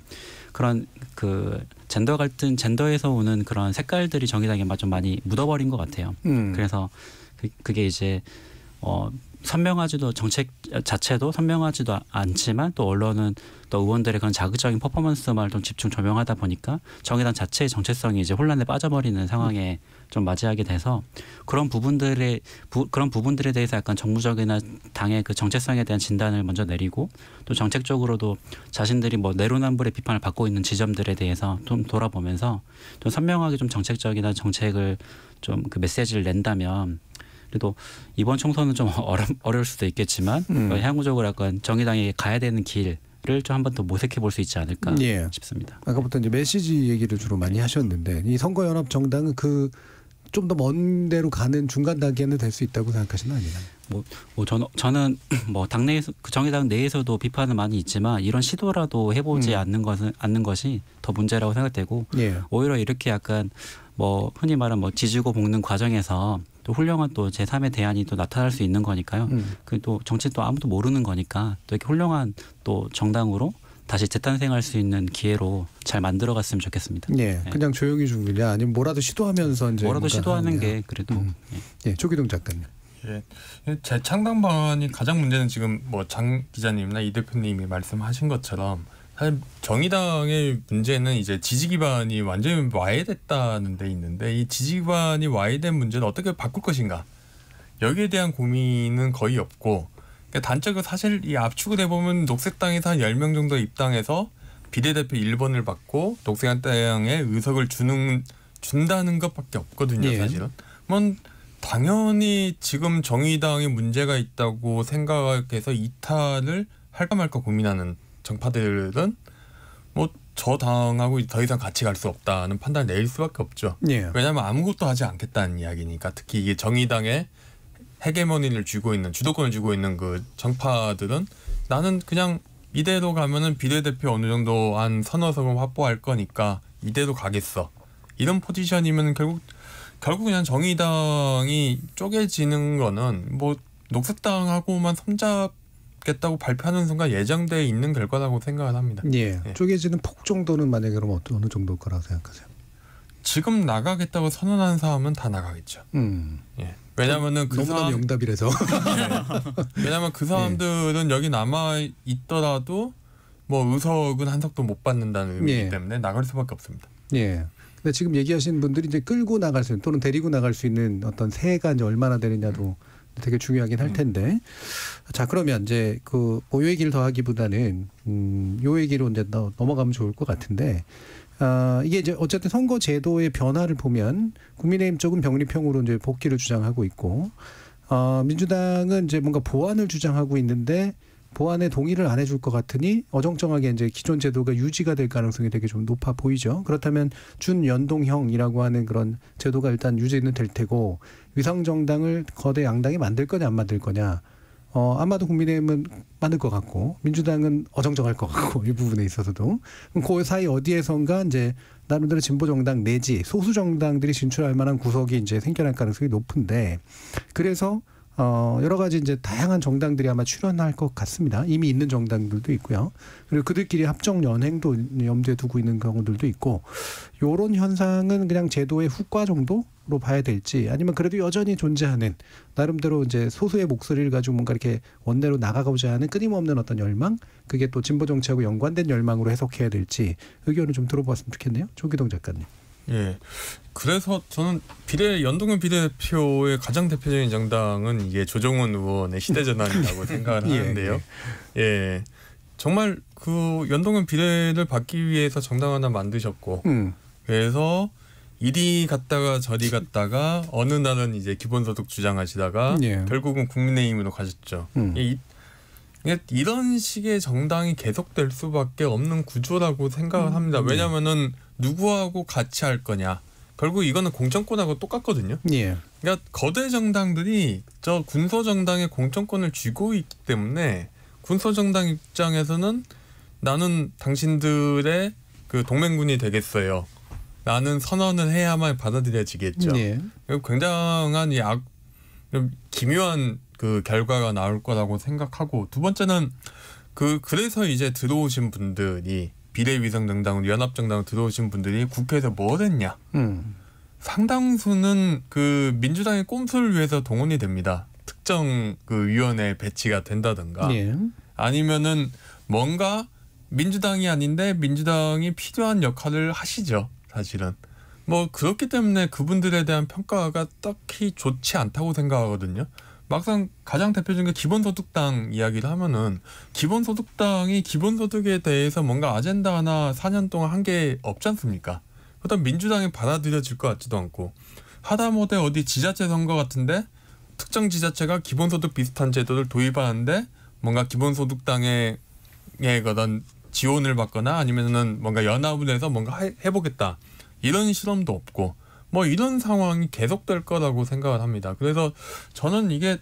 그런 그 젠더 갈등 젠더에서 오는 그런 색깔들이 정의당에 좀 많이 묻어버린 것 같아요. 그래서 그게 이제 선명하지도 정책 자체도 선명하지도 않지만 또 언론은 또 의원들의 그런 자극적인 퍼포먼스만 좀 집중 조명하다 보니까 정의당 자체의 정체성이 이제 혼란에 빠져버리는 상황에 좀 맞이하게 돼서 그런 부분들에 대해서 약간 정무적이나 당의 그 정체성에 대한 진단을 먼저 내리고 또 정책적으로도 자신들이 뭐 내로남불의 비판을 받고 있는 지점들에 대해서 좀 돌아보면서 좀 선명하게 좀 정책적이나 정책을 좀 그 메시지를 낸다면 그래도 이번 총선은 좀 어려울 수도 있겠지만 향후적으로 약간 정의당이 가야 되는 길을 좀 한 번 더 모색해 볼 수 있지 않을까 싶습니다. 아까부터 이제 메시지 얘기를 주로 많이 하셨는데 이 선거연합 정당은 그 좀 더 먼 데로 가는 중간 단계는 될 수 있다고 생각하시는 아니나요? 저는 뭐 당내에서 그 정의당 내에서도 비판은 많이 있지만 이런 시도라도 해보지 않는 것이 더 문제라고 생각되고 오히려 이렇게 약간 뭐 흔히 말하는 뭐 지지고 볶는 과정에서 또 훌륭한 또 제3의 대안이 또 나타날 수 있는 거니까요. 그 또 정치 또 아무도 모르는 거니까 또 이렇게 훌륭한 또 정당으로 다시 재탄생할 수 있는 기회로 잘 만들어갔으면 좋겠습니다. 그냥 조용히 죽느냐 아니면 뭐라도 시도하면서 이제 뭐라도 시도하는 게 그래도. 조기동 작가님. 재창당 방안이 가장 문제는 지금 뭐 장 기자님이나 이 대표님이 말씀하신 것처럼 사실 정의당의 문제는 이제 지지 기반이 완전히 와해됐다는 데 있는데 이 지지 기반이 와해된 문제는 어떻게 바꿀 것인가 여기에 대한 고민은 거의 없고 그러니까 단적으로 사실 이 압축을 해보면 녹색당에서 한 10명 정도 입당해서 비례대표 1번을 받고 녹색당에 의석을 준다는 것밖에 없거든요. 사실은. 뭐 당연히 지금 정의당에 문제가 있다고 생각해서 이탈을 할까 말까 고민하는 정파들은 뭐 저 당하고 더 이상 같이 갈 수 없다는 판단을 내릴 수밖에 없죠. 왜냐하면 아무것도 하지 않겠다는 이야기니까. 특히 이게 정의당의 헤게모니를 쥐고 있는 주도권을 쥐고 있는 그 정파들은 나는 그냥 이대로 가면은 비례대표 어느 정도 한 서너 석을 확보할 거니까 이대로 가겠어. 이런 포지션이면 결국 그냥 정의당이 쪼개지는 거는 뭐 녹색당하고만 손잡 쪼개겠다고 발표하는 순간 예정돼 있는 결과라고 생각을 합니다. 예. 쪼개지는 폭 정도는 만약에 그럼 어느 정도일 거라고 생각하세요? 지금 나가겠다고 선언한 사람은 다 나가겠죠. 예. 왜냐하면은 그 너무나 명답이라서. 왜냐하면 그 사람들은 여기 남아 있더라도 뭐 의석은 한 석도 못 받는다는 의미이기 때문에 나갈 수밖에 없습니다. 예. 근데 지금 얘기하시는 분들이 이제 끌고 나갈 수 있는 또는 데리고 나갈 수 있는 어떤 세가 이제 얼마나 되느냐도 되게 중요하긴 할 텐데. 자, 그러면 이제 그 요 얘기를 더 하기보다는 요 얘기로 이제 넘어가면 좋을 것 같은데. 이게 이제 어쨌든 선거 제도의 변화를 보면 국민의힘 쪽은 병립형으로 이제 복귀를 주장하고 있고, 민주당은 이제 뭔가 보완을 주장하고 있는데 보완에 동의를 안 해줄 것 같으니 어정쩡하게 이제 기존 제도가 유지가 될 가능성이 되게 좀 높아 보이죠. 그렇다면 준연동형이라고 하는 그런 제도가 일단 유지는 될 테고, 위성정당을 거대 양당이 만들 거냐 안 만들 거냐. 아마도 국민의힘은 만들 것 같고 민주당은 어정쩡할 것 같고 이 부분에 있어서도 그 사이 어디에선가 이제 나름대로 진보 정당 내지 소수 정당들이 진출할 만한 구석이 이제 생겨날 가능성이 높은데, 그래서 여러 가지 이제 다양한 정당들이 아마 출연할 것 같습니다. 이미 있는 정당들도 있고요. 그리고 그들끼리 합정 연행도 염두에 두고 있는 경우들도 있고, 요런 현상은 그냥 제도의 후과 정도로 봐야 될지, 아니면 그래도 여전히 존재하는 나름대로 이제 소수의 목소리를 가지고 뭔가 이렇게 원내로 나가고자 하는 끊임없는 어떤 열망, 그게 또 진보 정치하고 연관된 열망으로 해석해야 될지 의견을 좀 들어봤으면 좋겠네요. 조기동 작가님. 예. 그래서 저는 연동형 비례대표의 가장 대표적인 정당은 이게 조정훈 의원의 시대전환이라고 생각을 하는데요. 예. 정말 그 연동형 비례를 받기 위해서 정당 하나 만드셨고, 그래서 이리 갔다가 저리 갔다가 어느 날은 이제 기본소득 주장하시다가 결국은 국민의힘으로 가셨죠. 이런 식의 정당이 계속될 수밖에 없는 구조라고 생각을 합니다. 왜냐하면은 누구하고 같이 할 거냐. 결국 이거는 공천권하고 똑같거든요. 그러니까 거대 정당들이 저 군소 정당의 공천권을 쥐고 있기 때문에 군소 정당 입장에서는 나는 당신들의 그 동맹군이 되겠어요. 라는 선언을 해야만 받아들여지겠죠. 굉장한 기묘한 그 결과가 나올 거라고 생각하고, 두 번째는 그래서 이제 들어오신 분들이 비례위성정당으로 연합정당으로 들어오신 분들이 국회에서 뭘 했냐. 상당수는 그 민주당의 꼼수를 위해서 동원이 됩니다. 특정 그 위원회 배치가 된다든가 아니면은 뭔가 민주당이 아닌데 민주당이 필요한 역할을 하시죠. 사실은 뭐 그렇기 때문에 그분들에 대한 평가가 딱히 좋지 않다고 생각하거든요. 막상 가장 대표적인 게 기본소득당 이야기를 하면은 기본소득당이 기본소득에 대해서 뭔가 아젠다 하나 4년 동안 한 게 없지 않습니까? 그렇다면 민주당이 받아들여질 것 같지도 않고, 하다못해 어디 지자체 선거 같은데 특정 지자체가 기본소득 비슷한 제도를 도입하는데 뭔가 기본소득당의 그런 지원을 받거나 아니면은 뭔가 연합을 해서 뭔가 해보겠다, 이런 실험도 없고 뭐 이런 상황이 계속될 거라고 생각을 합니다. 그래서 저는 이게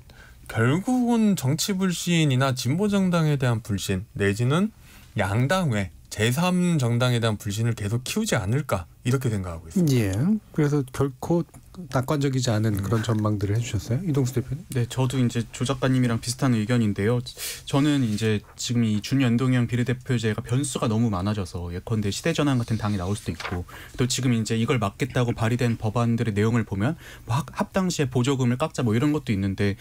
결국은 정치 불신이나 진보 정당에 대한 불신 내지는 양당 외 제3정당에 대한 불신을 계속 키우지 않을까, 이렇게 생각하고 있습니다. 그래서 결코 낙관적이지 않은 그런 전망들을 해주셨어요, 이동수 대표님. 네, 저도 이제 조 작가님이랑 비슷한 의견인데요. 저는 이제 지금 이 준연동형 비례대표제가 변수가 너무 많아져서 예컨대 시대전환 같은 당이 나올 수도 있고, 또 지금 이제 이걸 막겠다고 발의된 법안들의 내용을 보면 뭐 합당 시에 보조금을 깎자 뭐 이런 것도 있는데,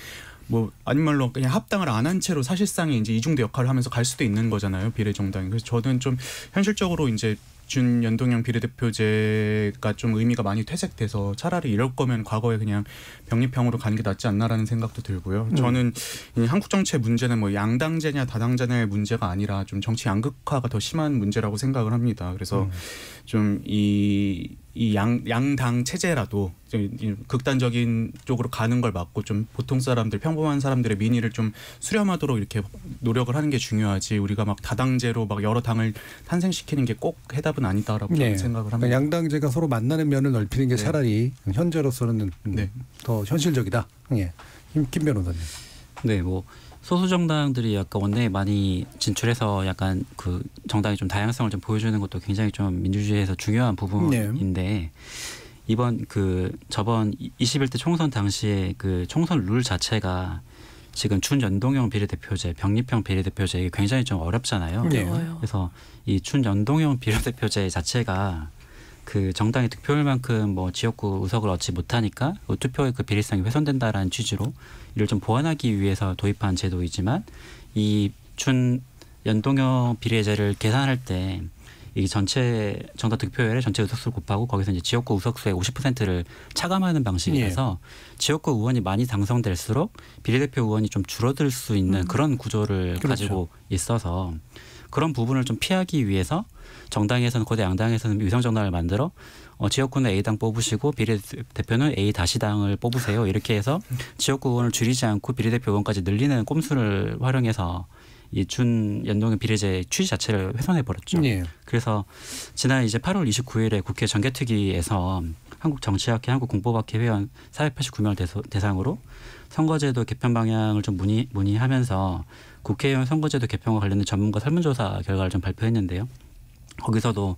뭐 아닌 말로 그냥 합당을 안 한 채로 사실상의 이제 이중대 역할을 하면서 갈 수도 있는 거잖아요, 비례정당이. 그래서 저는 좀 현실적으로 이제 준연동형 비례대표제가 좀 의미가 많이 퇴색돼서 차라리 이럴 거면 과거에 그냥 병립형으로 가는 게 낫지 않나라는 생각도 들고요. 저는 이 한국 정치의 문제는 뭐 양당제냐 다당제냐의 문제가 아니라 좀 정치 양극화가 더 심한 문제라고 생각을 합니다. 그래서 좀 이 양당 체제라도 좀 극단적인 쪽으로 가는 걸 막고 좀 보통 사람들, 평범한 사람들의 민의를 좀 수렴하도록 이렇게 노력을 하는 게 중요하지, 우리가 막 다당제로 막 여러 당을 탄생시키는 게 꼭 해답은 아니다라고 저는 생각을 합니다. 그러니까 양당제가 서로 만나는 면을 넓히는 게 차라리 현재로서는 더 현실적이다. 김 변호사님. 네, 뭐 소수 정당들이 약간 원내에 많이 진출해서 약간 그 정당이 좀 다양성을 좀 보여주는 것도 굉장히 좀 민주주의에서 중요한 부분인데, 이번 저번 21대 총선 당시에 그 총선 룰 자체가 지금 준연동형 비례대표제, 병립형 비례대표제 이게 굉장히 좀 어렵잖아요. 그래서 이 준연동형 비례대표제 자체가 그 정당의 득표율만큼 뭐 지역구 의석을 얻지 못하니까 투표의 그 비례성이 훼손된다라는 취지로 이를 좀 보완하기 위해서 도입한 제도이지만 이 준연동형 비례제를 계산할 때 이 전체 정당 득표율의 전체 의석수를 곱하고 거기서 이제 지역구 의석수의 50%를 차감하는 방식이라서 지역구 의원이 많이 당선될수록 비례대표 의원이 좀 줄어들 수 있는 그런 구조를 가지고 있어서 그런 부분을 좀 피하기 위해서 정당에서는 거대 양당에서는 위성정당을 만들어 지역구는 A당 뽑으시고 비례대표는 A-당을 뽑으세요. 이렇게 해서 지역구 의원을 줄이지 않고 비례대표 의원까지 늘리는 꼼수를 활용해서 이 준연동형 비례제 취지 자체를 훼손해 버렸죠. 그래서 지난 이제 8월 29일에 국회 정개특위에서 한국정치학회, 한국공법학회 회원 489명을 대상으로 선거제도 개편 방향을 좀 문의하면서 국회의원 선거제도 개편과 관련된 전문가 설문조사 결과를 좀 발표했는데요. 거기서도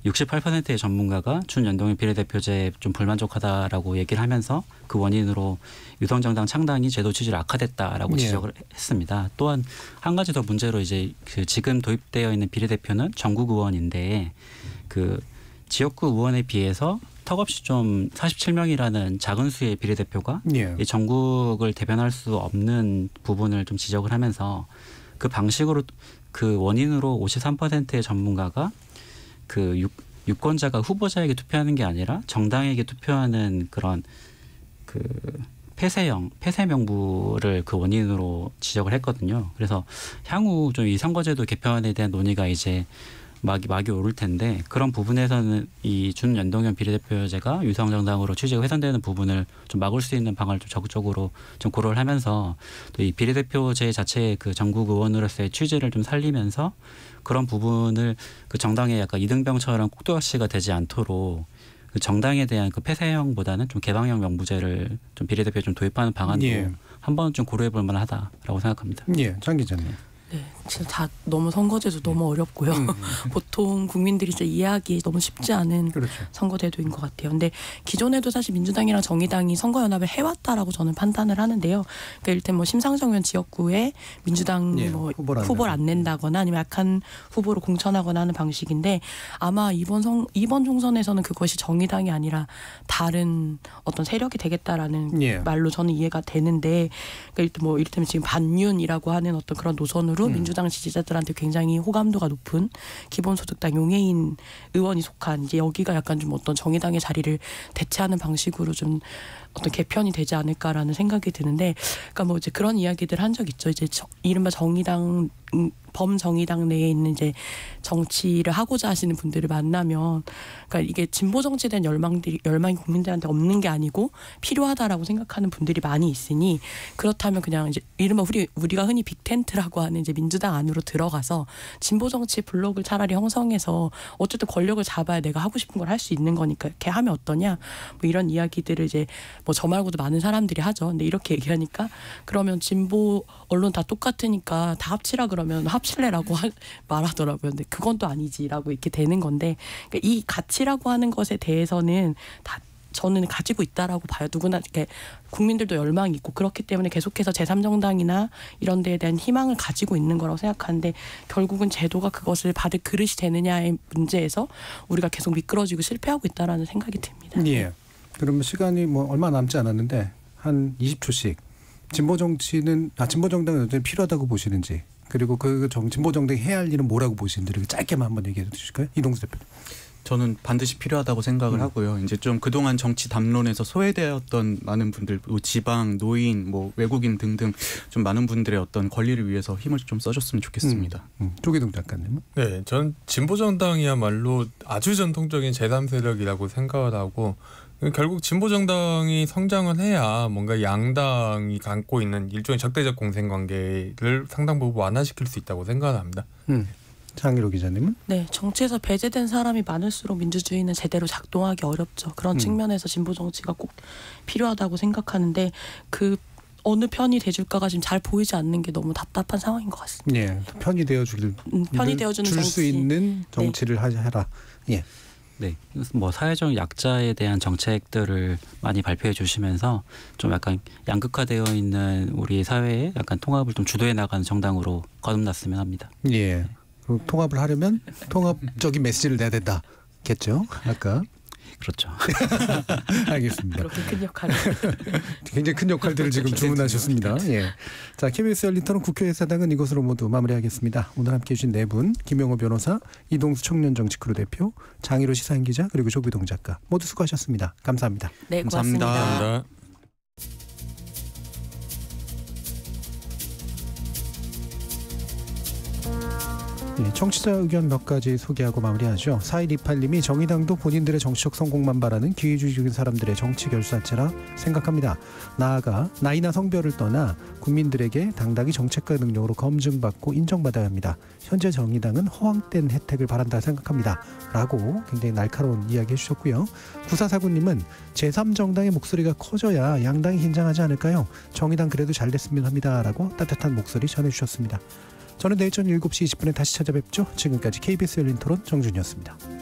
68%의 전문가가 준연동형 비례대표제에 좀 불만족하다라고 얘기를 하면서 그 원인으로 유성정당 창당이 제도 취지를 악화됐다라고 지적을 했습니다. 또한 한 가지 더 문제로 이제 그 지금 도입되어 있는 비례대표는 전국 의원인데 그 지역구 의원에 비해서 턱없이 좀 47명이라는 작은 수의 비례대표가 이 전국을 대변할 수 없는 부분을 좀 지적을 하면서 그 방식으로 그 원인으로 53%의 전문가가 그 유권자가 후보자에게 투표하는 게 아니라 정당에게 투표하는 그런 그 폐쇄 명부를 그 원인으로 지적을 했거든요. 그래서 향후 좀 이 선거제도 개편에 대한 논의가 이제 막이 오를 텐데 그런 부분에서는 이 준연동형 비례대표제가 유성정당으로 취지가 훼손되는 부분을 좀 막을 수 있는 방안을 좀 적극적으로 좀 고려를 하면서 또 이 비례대표제 자체의 그 전국 의원으로서의 취지를 좀 살리면서 그런 부분을 그 정당의 약간 이등병처럼 꼭두각시가 되지 않도록 그 정당에 대한 그 폐쇄형보다는 좀 개방형 명부제를 좀 비례대표에 좀 도입하는 방안도 한번 좀 고려해 볼 만하다라고 생각합니다. 장 기자님. 네, 진짜 다 너무 선거제도 너무 어렵고요. 보통 국민들이 진짜 이해하기 너무 쉽지 않은 선거제도인 것 같아요. 근데 기존에도 사실 민주당이랑 정의당이 선거연합을 해왔다라고 저는 판단을 하는데요. 그러니까 일단 뭐 심상정면 지역구에 민주당이 뭐 후보를 안 낸다거나 아니면 약한 후보로 공천하거나 하는 방식인데 아마 이번 총선에서는 그것이 정의당이 아니라 다른 어떤 세력이 되겠다라는 말로 저는 이해가 되는데 그러니까 뭐 이를테면 지금 반윤이라고 하는 어떤 그런 노선으로 민주당 지지자들한테 굉장히 호감도가 높은 기본소득당 용해인 의원이 속한 이제 여기가 약간 좀 어떤 정의당의 자리를 대체하는 방식으로 좀 어떤 개편이 되지 않을까라는 생각이 드는데, 그러니까 뭐 이제 그런 이야기들 한 적 있죠. 이제 이른바 정의당 범정의당 내에 있는 이제 정치를 하고자 하시는 분들을 만나면, 그러니까 이게 진보 정치에 대한 열망이 국민들한테 없는 게 아니고 필요하다라고 생각하는 분들이 많이 있으니, 그렇다면 그냥 이제 이른바 우리가 흔히 빅텐트라고 하는 이제 민주당 안으로 들어가서 진보 정치 블록을 차라리 형성해서 어쨌든 권력을 잡아야 내가 하고 싶은 걸 할 수 있는 거니까 이렇게 하면 어떠냐, 뭐 이런 이야기들을 이제 뭐 저 말고도 많은 사람들이 하죠. 근데 이렇게 얘기하니까 그러면 진보 언론 다 똑같으니까 다 합치라 그러면 합칠래라고 말하더라고요. 근데 그건 또 아니지라고 이렇게 되는 건데, 그러니까 이 가치라고 하는 것에 대해서는 다 저는 가지고 있다라고 봐요. 누구나 이렇게 국민들도 열망이 있고 그렇기 때문에 계속해서 제3정당이나 이런 데에 대한 희망을 가지고 있는 거라고 생각하는데, 결국은 제도가 그것을 받을 그릇이 되느냐의 문제에서 우리가 계속 미끄러지고 실패하고 있다라는 생각이 듭니다. 예. 그러면 시간이 뭐 얼마 남지 않았는데 한 20초씩 진보 정당은 여전히 필요하다고 보시는지, 그리고 그 진보 정당이 해야 할 일은 뭐라고 보시는지 이렇게 짧게만 한번 얘기해 주실까요? 이동수 대표. 저는 반드시 필요하다고 생각을 하고요. 이제 좀 그동안 정치 담론에서 소외되었던 많은 분들, 지방, 노인, 뭐 외국인 등등 좀 많은 분들의 어떤 권리를 위해서 힘을 좀 써줬으면 좋겠습니다. 조기동 작가님은? 네, 전 진보 정당이야말로 아주 전통적인 제3세력이라고 생각을 하고, 결국 진보 정당이 성장을 해야 뭔가 양당이 갖고 있는 일종의 적대적 공생 관계를 상당 부분 완화시킬 수 있다고 생각합니다. 장희로 기자님은? 네, 정치에서 배제된 사람이 많을수록 민주주의는 제대로 작동하기 어렵죠. 그런 측면에서 진보 정치가 꼭 필요하다고 생각하는데, 그 어느 편이 돼줄까가 지금 잘 보이지 않는 게 너무 답답한 상황인 것 같습니다. 예, 편이 되어주는 줄 수 있는 정치를 해라. 예. 네, 뭐 사회적 약자에 대한 정책들을 많이 발표해 주시면서 좀 약간 양극화되어 있는 우리 사회에 약간 통합을 좀 주도해 나가는 정당으로 거듭났으면 합니다. 예. 통합을 하려면 통합적인 메시지를 내야 된다겠죠. 아까. 그렇죠. 알겠습니다. 그렇게 큰 역할을 굉장히 큰 역할들을 지금 주문하셨습니다. 예. 자, KBS 열린 토론 국회의사당은 이것으로 모두 마무리하겠습니다. 오늘 함께해 주신 네 분, 김영호 변호사, 이동수 청년정치크루 대표, 장희로 시사인 기자, 그리고 조규동 작가 모두 수고하셨습니다. 감사합니다. 네, 고맙습니다. 감사합니다. 청취자 의견 몇 가지 소개하고 마무리하죠. 4128님이 정의당도 본인들의 정치적 성공만 바라는 기회주의적인 사람들의 정치 결사체라 생각합니다. 나아가 나이나 성별을 떠나 국민들에게 당당히 정책과 능력으로 검증받고 인정받아야 합니다. 현재 정의당은 허황된 혜택을 바란다 생각합니다. 라고 굉장히 날카로운 이야기 해주셨고요. 9449님은 제3정당의 목소리가 커져야 양당이 긴장하지 않을까요? 정의당 그래도 잘 됐으면 합니다. 라고 따뜻한 목소리 전해주셨습니다. 저는 내일 저녁 7시 20분에 다시 찾아뵙죠. 지금까지 KBS 열린 토론 정준이었습니다.